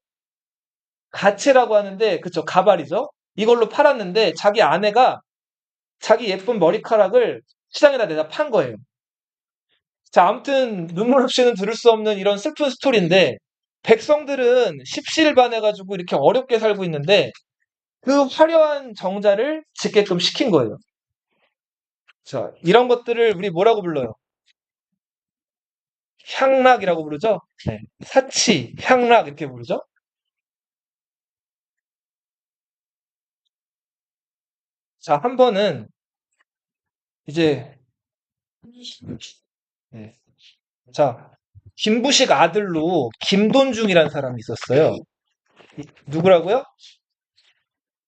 가채라고 하는데, 그쵸, 가발이죠. 이걸로 팔았는데 자기 아내가 자기 예쁜 머리카락을 시장에다 내다 판 거예요. 자, 아무튼 눈물 없이는 들을 수 없는 이런 슬픈 스토리인데 백성들은 십시일반해가지고 이렇게 어렵게 살고 있는데 그 화려한 정자를 짓게끔 시킨 거예요. 자, 이런 것들을 우리 뭐라고 불러요? 향락이라고 부르죠? 네. 사치, 향락 이렇게 부르죠? 자, 한 번은 이제 네. 자, 김부식 아들로 김돈중이라는 사람이 있었어요. 누구라고요?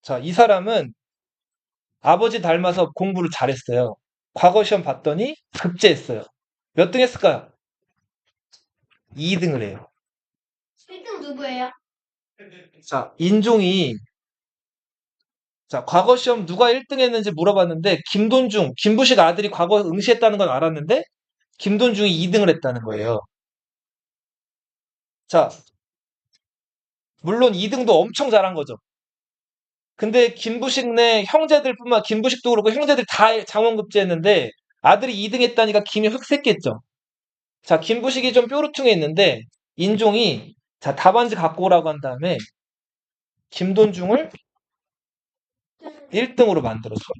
자, 이 사람은 아버지 닮아서 공부를 잘했어요. 과거 시험 봤더니 급제했어요. 몇 등 했을까요? 2등을 해요. 1등 누구예요? 자, 인종이 자, 과거 시험 누가 1등 했는지 물어봤는데 김돈중, 김부식 아들이 과거 응시했다는 건 알았는데 김돈중이 2등을 했다는 거예요. 자, 물론 2등도 엄청 잘한 거죠. 근데 김부식도 그렇고 형제들 다 장원급제했는데 아들이 2등 했다니까 김이 흑 샜겠죠. 자, 김부식이 좀 뾰루퉁했는데 인종이 자, 답안지 갖고 오라고 한 다음에 김돈중을 1등으로 만들었어요.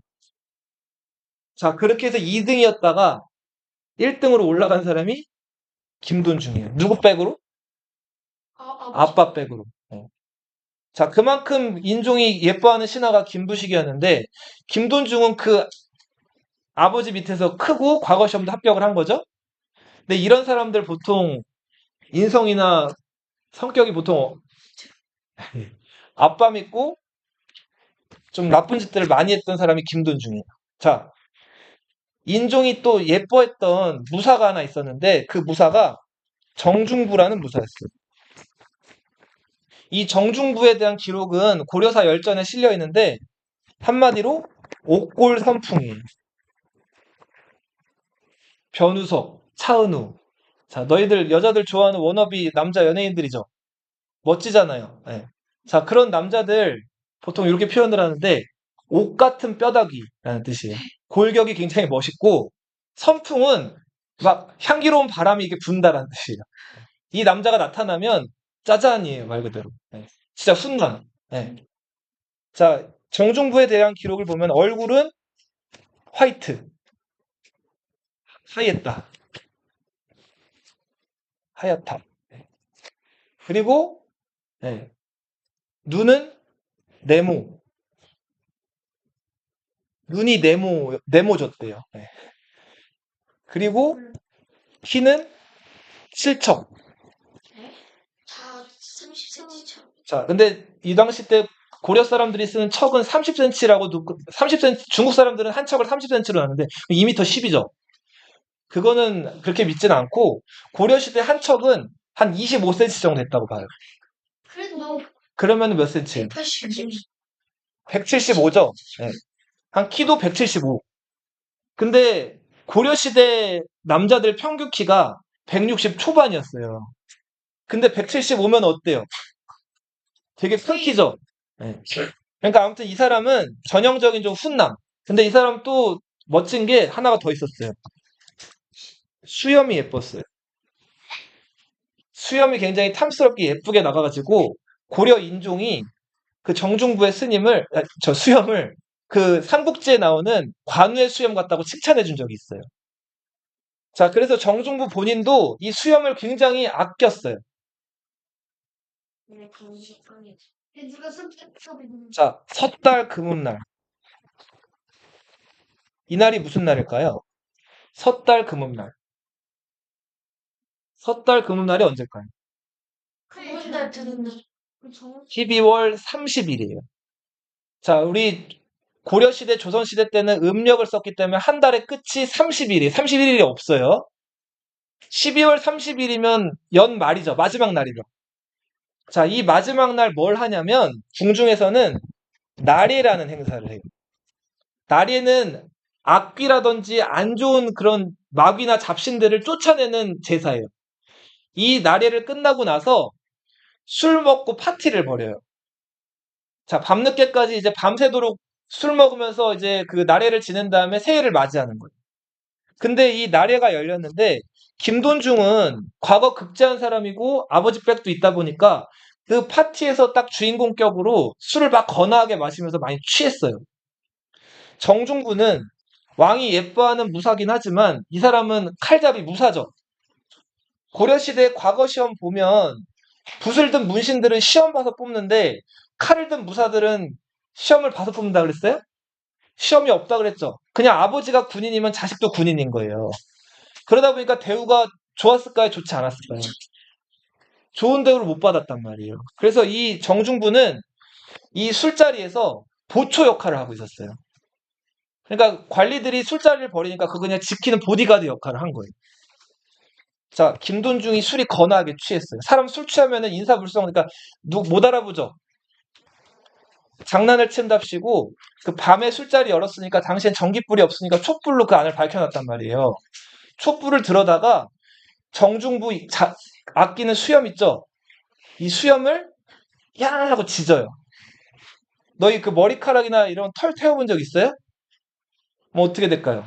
자, 그렇게 해서 2등이었다가 1등으로 올라간 사람이 김돈중이에요. 누구 백으로? 아버지. 아빠 백으로. 네. 자, 그만큼 인종이 예뻐하는 신하가 김부식이었는데 김돈중은 그 아버지 밑에서 크고 과거 시험도 합격을 한 거죠. 근데 이런 사람들 보통 인성이나 성격이 보통 아빠 믿고 좀 나쁜 짓들을 많이 했던 사람이 김돈중이에요. 자, 인종이 또 예뻐했던 무사가 하나 있었는데 그 무사가 정중부라는 무사였어요. 이 정중부에 대한 기록은 고려사 열전에 실려 있는데 한마디로 옥골선풍이에요. 변우석, 차은우. 자, 너희들 여자들 좋아하는 워너비 남자 연예인들이죠. 멋지잖아요. 예. 자, 그런 남자들 보통 이렇게 표현을 하는데 옥 같은 뼈다귀라는 뜻이에요. 골격이 굉장히 멋있고 선풍은 막 향기로운 바람이 이렇게 분다라는 뜻이에요. 이 남자가 나타나면 짜잔이에요, 말 그대로. 예. 진짜 훈남. 예. 자, 정중부에 대한 기록을 보면 얼굴은 화이트, 하였다, 하얗다. 예. 그리고 예, 눈은 네모, 눈이 네모졌대요. 예. 그리고 키는 7척. 다 30cm. 자, 근데 이 당시 때 고려 사람들이 쓰는 척은 30cm라고 30cm, 중국 사람들은 한 척을 30cm로 하는데 2m 10이죠. 그거는 그렇게 믿지는 않고 고려 시대 한 척은 한 25cm 정도 됐다고 봐요. 그래도 그러면 몇 cm? 180. 175죠. 한 키도 175. 근데 고려 시대 남자들 평균 키가 160 초반이었어요. 근데 175면 어때요? 되게 큰 키죠. 예. 그러니까 아무튼 이 사람은 전형적인 좀 훈남. 근데 이 사람 또 멋진 게 하나가 더 있었어요. 수염이 예뻤어요. 수염이 굉장히 탐스럽게 예쁘게 나가가지고 고려 인종이 그 정중부의 수염을 그 삼국지에 나오는 관우의 수염 같다고 칭찬해 준 적이 있어요. 자, 그래서 정중부 본인도 이 수염을 굉장히 아꼈어요. 누가 선택하고 자, 섣달 금음날. 이날이 무슨 날일까요? 섣달 금음날. 섣달 금음날이 언제일까요? 그날 듣는 12월 30일이에요. 자, 우리 고려시대, 조선시대 때는 음력을 썼기 때문에 한 달의 끝이 30일이에요. 31일이 없어요. 12월 30일이면 연말이죠. 마지막 날이죠. 자, 이 마지막 날 뭘 하냐면 궁중에서는 나리라는 행사를 해요. 나리는 악귀라든지 안 좋은 그런 마귀나 잡신들을 쫓아내는 제사예요. 이 나리를 끝나고 나서 술 먹고 파티를 벌여요. 자, 밤늦게까지 이제 밤새도록 술 먹으면서 이제 그 나래를 지낸 다음에 새해를 맞이하는 거예요. 근데 이 나래가 열렸는데 김돈중은 과거 극제한 사람이고 아버지 백도 있다 보니까 그 파티에서 딱 주인공격으로 술을 막 거나하게 마시면서 많이 취했어요. 정중부는 왕이 예뻐하는 무사긴 하지만 이 사람은 칼잡이 무사죠. 고려시대 과거 시험 보면 붓을 든 문신들은 시험 봐서 뽑는데 칼을 든 무사들은 시험을 봐서 뽑는다 그랬어요? 시험이 없다 그랬죠. 그냥 아버지가 군인이면 자식도 군인인 거예요. 그러다 보니까 대우가 좋았을까요? 좋지 않았을까요? 좋은 대우를 못 받았단 말이에요. 그래서 이 정중부는 이 술자리에서 보초 역할을 하고 있었어요. 그러니까 관리들이 술자리를 벌이니까 그거 그냥 지키는 보디가드 역할을 한 거예요. 자, 김돈중이 술이 거나하게 취했어요. 사람 술 취하면은 인사불성, 그러니까 못 알아보죠. 장난을 친답시고 그 밤에 술자리 열었으니까 당시엔 전기불이 없으니까 촛불로 그 안을 밝혀놨단 말이에요. 촛불을 들어다가 정중부 아끼는 수염 있죠? 이 수염을 야 하고 짖어요. 너희 그 머리카락이나 이런 털 태워본 적 있어요? 뭐 어떻게 될까요?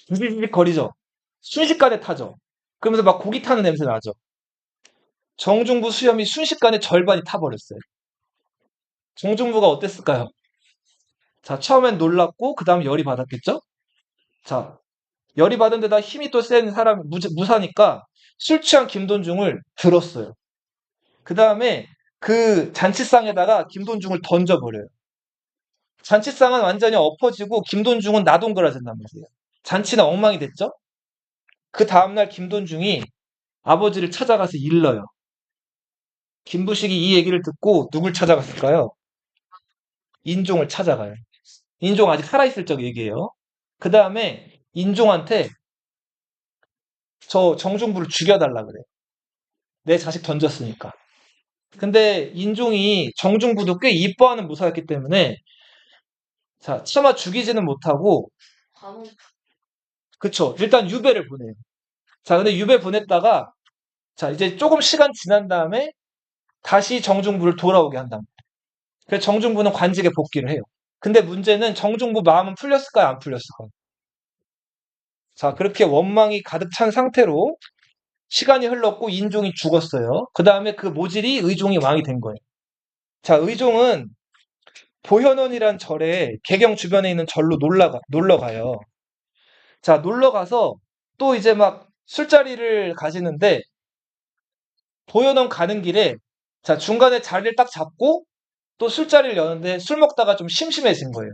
비비빅 거리죠? 순식간에 타죠? 그러면서 막 고기 타는 냄새 나죠? 정중부 수염이 순식간에 절반이 타버렸어요. 정중부가 어땠을까요? 자, 처음엔 놀랐고 그 다음 열이 받았겠죠? 자, 열이 받은 데다 힘이 또 센 사람, 무사니까 술 취한 김돈중을 들었어요. 그 다음에 그 잔치상에다가 김돈중을 던져버려요. 잔치상은 완전히 엎어지고 김돈중은 나동그라진단 말이에요. 잔치는 엉망이 됐죠? 그 다음날 김돈중이 아버지를 찾아가서 일러요. 김부식이 이 얘기를 듣고 누굴 찾아갔을까요? 인종을 찾아가요. 인종 아직 살아있을 적 얘기예요. 그 다음에 인종한테 저 정중부를 죽여달라 그래요. 내 자식 던졌으니까. 근데 인종이 정중부도 꽤 이뻐하는 무사였기 때문에 자, 차마 죽이지는 못하고 그쵸. 일단 유배를 보내요. 자, 근데 유배 보냈다가 자, 이제 조금 시간 지난 다음에 다시 정중부를 돌아오게 한다. 그래서 정중부는 관직에 복귀를 해요. 근데 문제는 정중부 마음은 풀렸을까요? 안 풀렸을까요? 자, 그렇게 원망이 가득 찬 상태로 시간이 흘렀고 인종이 죽었어요. 그 다음에 그 모질이 의종이 왕이 된 거예요. 자, 의종은 보현원이란 절에 개경 주변에 있는 절로 놀러 가요. 자, 놀러 가서 또 이제 막 술자리를 가지는데 보현원 가는 길에 자, 중간에 자리를 딱 잡고 또 술자리를 여는데 술 먹다가 좀 심심해진 거예요.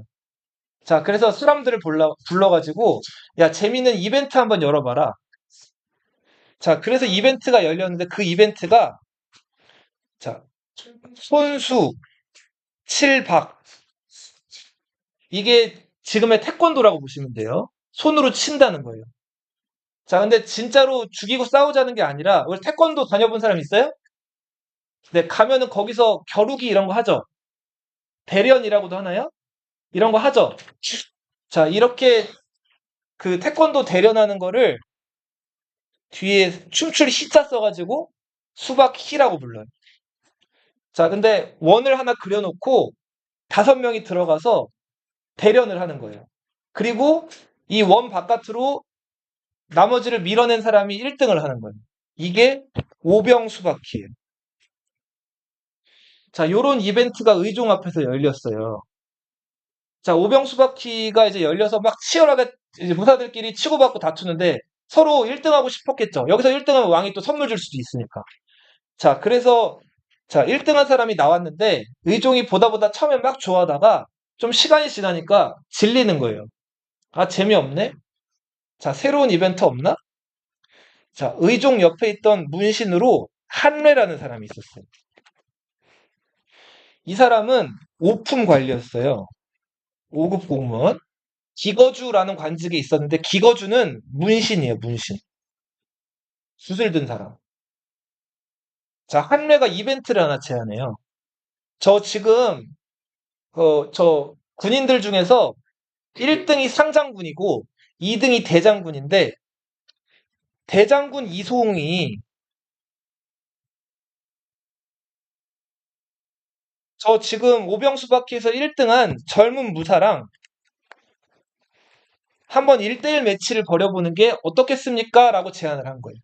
자, 그래서 사람들을 불러가지고 야, 재밌는 이벤트 한번 열어봐라. 자, 그래서 이벤트가 열렸는데 그 이벤트가 자, 손수, 칠박. 이게 지금의 태권도라고 보시면 돼요. 손으로 친다는 거예요. 자, 근데 진짜로 죽이고 싸우자는 게 아니라, 우리 태권도 다녀본 사람 있어요? 네, 가면은 거기서 겨루기 이런 거 하죠? 대련이라고도 하나요? 이런 거 하죠? 자, 이렇게 그 태권도 대련하는 거를 뒤에 춤출 히자 써가지고 수박히라고 불러요. 자, 근데 원을 하나 그려놓고 5명이 들어가서 대련을 하는 거예요. 그리고 이 원 바깥으로 나머지를 밀어낸 사람이 1등을 하는 거예요. 이게 오병수바퀴예요. 자, 요런 이벤트가 의종 앞에서 열렸어요. 자, 오병수바퀴가 이제 열려서 막 치열하게 이제 무사들끼리 치고받고 다투는데 서로 1등하고 싶었겠죠. 여기서 1등하면 왕이 또 선물 줄 수도 있으니까. 자, 그래서 자, 1등한 사람이 나왔는데 의종이 보다 처음에 막 좋아하다가 좀 시간이 지나니까 질리는 거예요. 아, 재미없네? 자, 새로운 이벤트 없나? 자, 의종 옆에 있던 문신으로 한례라는 사람이 있었어요. 이 사람은 오품 관리였어요. 5급 공무원. 기거주라는 관직에 있었는데 기거주는 문신이에요, 문신. 붓을 든 사람. 자, 한례가 이벤트를 하나 제안해요. 저 지금 저 군인들 중에서 1등이 상장군이고 2등이 대장군인데 대장군 이소홍이 저 지금 오병수바퀴에서 1등한 젊은 무사랑 한번 1대1 매치를 벌여보는 게 어떻겠습니까? 라고 제안을 한 거예요.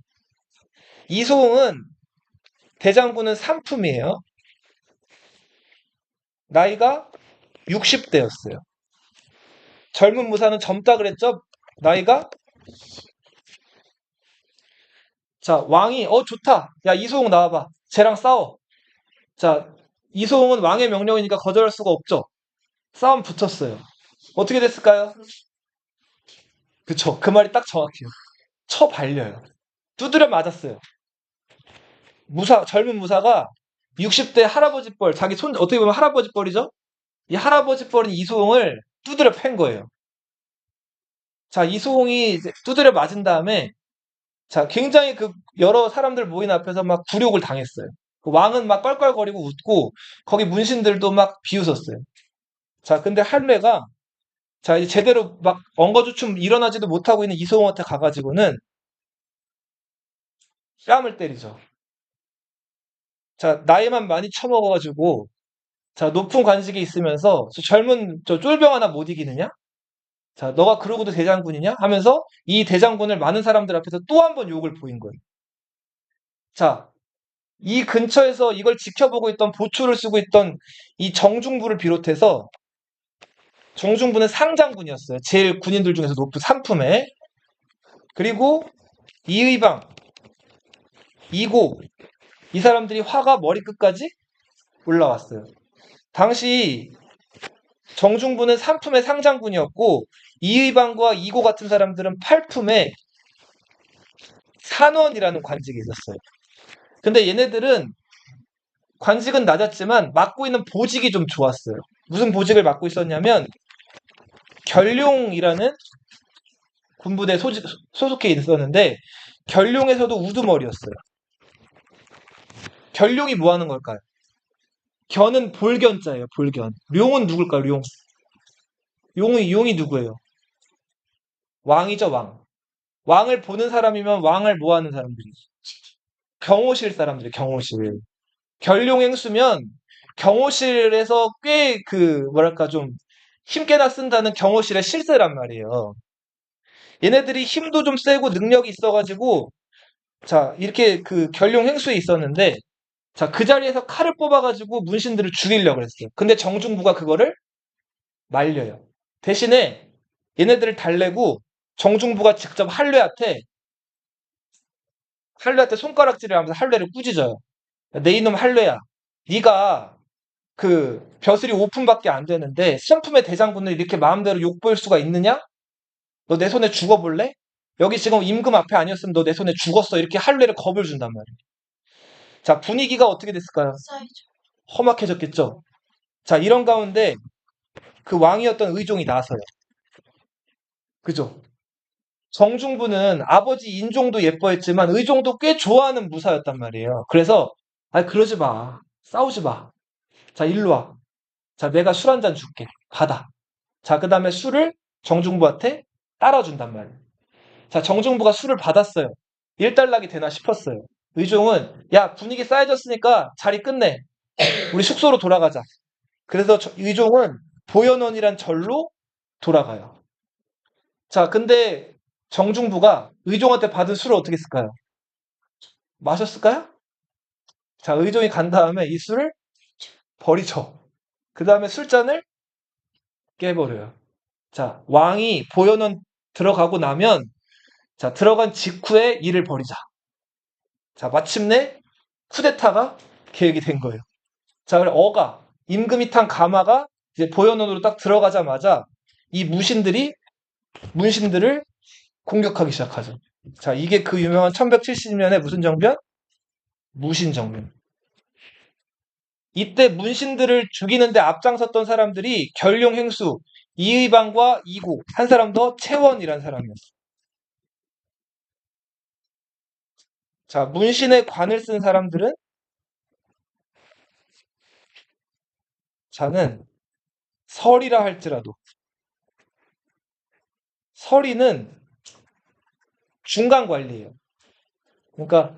이소홍은 대장군은 상품이에요. 나이가 60대였어요. 젊은 무사는 젊다 그랬죠? 나이가? 자, 왕이 좋다. 야, 이소홍 나와봐. 쟤랑 싸워. 자, 이소홍은 왕의 명령이니까 거절할 수가 없죠. 싸움 붙었어요. 어떻게 됐을까요? 그쵸. 그 말이 딱 정확해요. 쳐발려요. 두드려 맞았어요. 젊은 무사가 60대 할아버지 뻘, 자기 어떻게 보면 할아버지 뻘이죠? 이 할아버지 뻘인 이소홍을 두드려 팬 거예요. 자, 이소홍이 이제 두드려 맞은 다음에, 자, 굉장히 그 여러 사람들 모인 앞에서 막 굴욕을 당했어요. 그 왕은 막 껄껄거리고 웃고, 거기 문신들도 막 비웃었어요. 자, 근데 한례가, 자, 이제 제대로 막 엉거주춤 일어나지도 못하고 있는 이소홍한테 가가지고는 뺨을 때리죠. 자, 나이만 많이 처먹어가지고, 자, 높은 관직에 있으면서 저 젊은 저 쫄병 하나 못 이기느냐? 자, 너가 그러고도 대장군이냐? 하면서 이 대장군을 많은 사람들 앞에서 또 한 번 욕을 보인 거예요. 자, 이 근처에서 이걸 지켜보고 있던 보초를 쓰고 있던 이 정중부를 비롯해서 정중부는 상장군이었어요. 제일 군인들 중에서 높은 상품에. 그리고 이의방, 이고 이 사람들이 화가 머리끝까지 올라왔어요. 당시 정중부는 3품의 상장군이었고 이의방과 이고 같은 사람들은 8품의 산원이라는 관직이 있었어요. 근데 얘네들은 관직은 낮았지만 맡고 있는 보직이 좀 좋았어요. 무슨 보직을 맡고 있었냐면 견룡이라는 군부대 소속해 있었는데 견룡에서도 우두머리였어요. 견룡이 뭐 하는 걸까요? 견은 볼견자예요. 볼견. 룡은 누굴까요? 룡. 용이 누구예요? 왕이죠, 왕. 왕을 보는 사람이면 왕을 뭐 하는 사람들이지? 경호실 사람들이 경호실. 견룡행수면 경호실에서 꽤 뭐랄까 좀 힘께나 쓴다는 경호실의 실세란 말이에요. 얘네들이 힘도 좀 세고 능력이 있어가지고 자 이렇게 그 견룡행수에 있었는데 자 그 자리에서 칼을 뽑아가지고 문신들을 죽이려고 했어요. 근데 정중부가 그거를 말려요. 대신에 얘네들을 달래고 정중부가 직접 할례한테 손가락질을 하면서 할례를 꾸짖어요. 내 이놈 할례야. 네가 그 벼슬이 5품밖에 안 되는데 상품의 대장군을 이렇게 마음대로 욕볼 수가 있느냐? 너 내 손에 죽어볼래? 여기 지금 임금 앞에 아니었으면 너 내 손에 죽었어. 이렇게 할례를 겁을 준단 말이에요. 자, 분위기가 어떻게 됐을까요? 험악해졌겠죠? 자, 이런 가운데 그 왕이었던 의종이 나서요. 그죠? 정중부는 아버지 인종도 예뻐했지만 의종도 꽤 좋아하는 무사였단 말이에요. 그래서 그러지 마. 싸우지 마. 자, 일로 와. 자, 내가 술 한 잔 줄게. 받아. 자, 그 다음에 술을 정중부한테 따라준단 말이에요. 자, 정중부가 술을 받았어요. 일단락이 되나 싶었어요. 의종은 야, 분위기 쌓여졌으니까 자리 끝내. 우리 숙소로 돌아가자. 그래서 의종은 보현원이란 절로 돌아가요. 자, 근데 정중부가 의종한테 받은 술을 어떻게 했을까요? 마셨을까요? 자, 의종이 간 다음에 이 술을 버리죠. 그 다음에 술잔을 깨버려요. 자, 왕이 보현원 들어가고 나면, 자, 들어간 직후에 이를 버리자. 자, 마침내 쿠데타가 계획이 된 거예요. 자, 그래, 임금이 탄 가마가 이제 보현원으로 딱 들어가자마자 이 문신들을 공격하기 시작하죠. 자, 이게 그 유명한 1170년에 무슨 정변? 무신정변. 이때 문신들을 죽이는데 앞장섰던 사람들이 결룡행수, 이의방과 이고, 한 사람 더 채원이란 사람이었어. 자, 문신에 관을 쓴 사람들은 자는 설이라 할지라도 설이는 중간 관리예요. 그러니까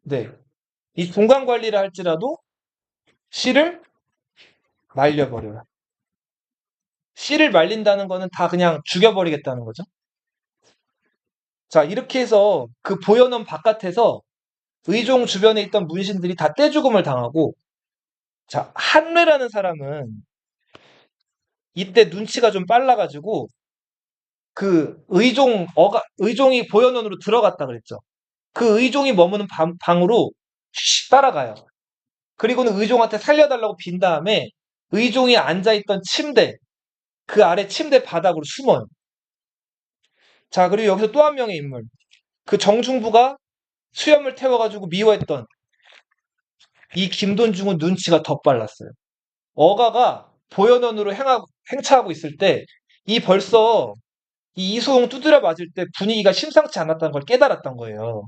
네. 이 중간 관리라 할지라도 씨를 말려버려요. 씨를 말린다는 거는 다 그냥 죽여버리겠다는 거죠. 자, 이렇게 해서 그 보현원 바깥에서 의종 주변에 있던 문신들이 다 떼죽음을 당하고, 자, 한뇌라는 사람은 이때 눈치가 좀 빨라가지고 그 의종이 보현원으로 들어갔다 그랬죠. 그 의종이 머무는 방으로 따라가요. 그리고는 의종한테 살려달라고 빈 다음에 의종이 앉아있던 침대, 그 아래 침대 바닥으로 숨어요. 자, 그리고 여기서 또 한 명의 인물. 그 정중부가 수염을 태워가지고 미워했던 이 김돈중은 눈치가 더 빨랐어요. 어가가 보현원으로 행차하고 있을 때, 벌써 이 이소용 두드려 맞을 때 분위기가 심상치 않았다는 걸 깨달았던 거예요.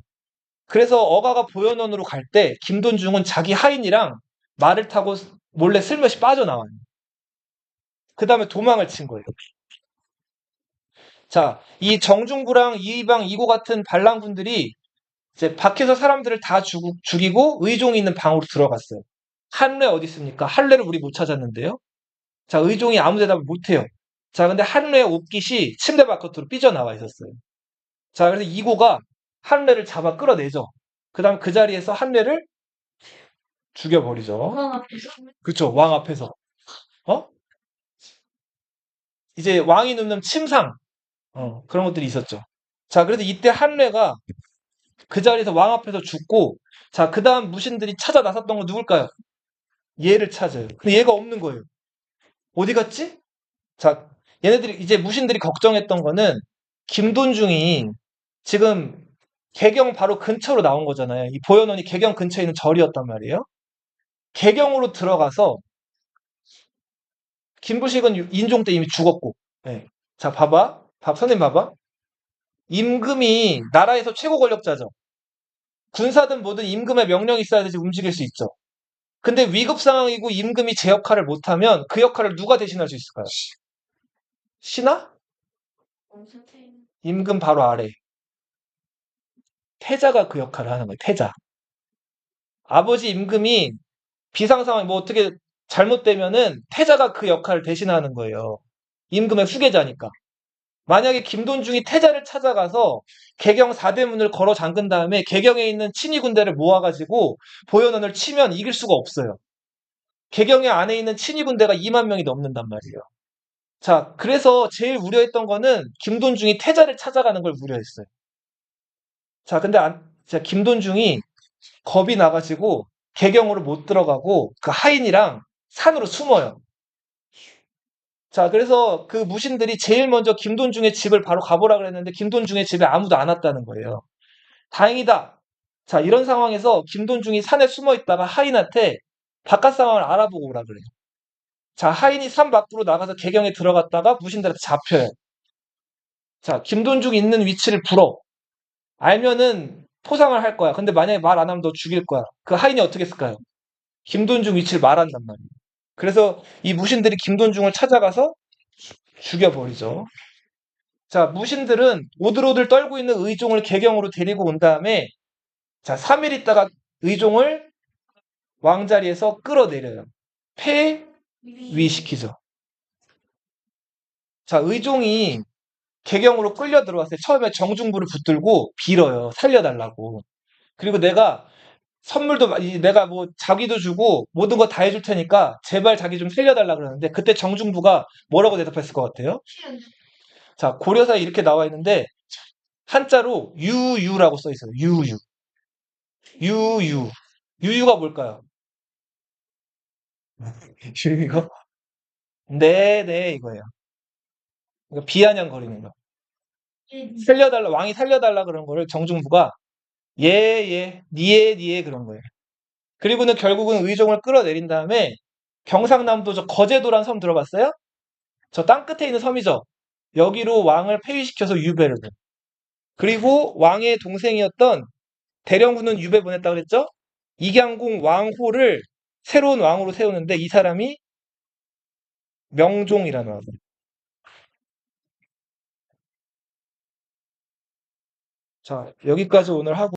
그래서 어가가 보현원으로 갈 때 김돈중은 자기 하인이랑 말을 타고 몰래 슬며시 빠져나와요. 그 다음에 도망을 친 거예요. 자, 이 정중부랑 이의방, 이고 같은 반란군들이 이제 밖에서 사람들을 다 죽이고 의종이 있는 방으로 들어갔어요. 한례 어디 있습니까? 한례를 우리 못 찾았는데요. 자, 의종이 아무 데다 못해요. 자, 근데 한례의 옷깃이 침대 바깥으로 삐져나와 있었어요. 자, 그래서 이고가 한례를 잡아 끌어내죠. 그 다음 그 자리에서 한례를 죽여버리죠. 왕 앞에서. 그쵸, 왕 앞에서. 어? 이제 왕이 눕는 침상. 그런 것들이 있었죠. 자, 그래서 이때 한례가 그 자리에서 왕 앞에서 죽고, 자, 그 다음 무신들이 찾아 나섰던 건 누굴까요? 얘를 찾아요. 근데 얘가 없는 거예요. 어디 갔지? 자, 이제 무신들이 걱정했던 거는 김돈중이 지금 개경 바로 근처로 나온 거잖아요. 이 보현원이 개경 근처에 있는 절이었단 말이에요. 개경으로 들어가서 김부식은 인종 때 이미 죽었고. 네. 자, 선생님 봐봐. 임금이 나라에서 최고 권력자죠. 군사든 뭐든 임금의 명령이 있어야 되지 움직일 수 있죠. 근데 위급 상황이고 임금이 제 역할을 못하면 그 역할을 누가 대신할 수 있을까요? 신하? 임금 바로 아래. 태자가 그 역할을 하는 거예요. 태자. 아버지 임금이 비상 상황 뭐 어떻게 잘못되면은 태자가 그 역할을 대신하는 거예요. 임금의 후계자니까. 만약에 김돈중이 태자를 찾아가서 개경 4대문을 걸어 잠근 다음에 개경에 있는 친위 군대를 모아가지고 보현원을 치면 이길 수가 없어요. 개경의 안에 있는 친위 군대가 2만 명이 넘는단 말이에요. 자, 그래서 제일 우려했던 거는 김돈중이 태자를 찾아가는 걸 우려했어요. 자, 근데 김돈중이 겁이 나가지고 개경으로 못 들어가고 그 하인이랑 산으로 숨어요. 자, 그래서 그 무신들이 제일 먼저 김돈중의 집을 바로 가보라 그랬는데 김돈중의 집에 아무도 안 왔다는 거예요. 다행이다. 자, 이런 상황에서 김돈중이 산에 숨어 있다가 하인한테 바깥 상황을 알아보고 오라 그래요. 자, 하인이 산 밖으로 나가서 개경에 들어갔다가 무신들한테 잡혀요. 자, 김돈중 있는 위치를 불어. 알면은 포상을 할 거야. 근데 만약에 말 안 하면 너 죽일 거야. 그 하인이 어떻게 했을까요? 김돈중 위치를 말한단 말이에요. 그래서 이 무신들이 김돈중을 찾아가서 죽여버리죠. 자, 무신들은 오들오들 떨고 있는 의종을 개경으로 데리고 온 다음에, 자, 3일 있다가 의종을 왕자리에서 끌어내려요. 폐위시키죠. 자, 의종이 개경으로 끌려 들어왔어요. 처음에 정중부를 붙들고 빌어요. 살려달라고. 그리고 내가 내가 뭐 자기도 주고 모든 거 다 해줄 테니까 제발 자기 좀 살려달라 그러는데 그때 정중부가 뭐라고 대답했을 것 같아요? 자, 고려사에 이렇게 나와 있는데 한자로 유유라고 써 있어요. 유유. 유유. 유유가 뭘까요? 유유가? 네, 네, 이거예요. 그러니까 비아냥거리는 거. 왕이 살려달라 그런 거를 정중부가 예, 예, 니에, 니에 그런 거예요. 그리고는 결국은 의종을 끌어내린 다음에 경상남도 저 거제도란 섬 들어봤어요? 저 땅 끝에 있는 섬이죠. 여기로 왕을 폐위시켜서 유배를 해. 그리고 왕의 동생이었던 대령군은 유배 보냈다 그랬죠? 익양궁 왕호를 새로운 왕으로 세우는데 이 사람이 명종이라는 왕. 자, 여기까지 오늘 하고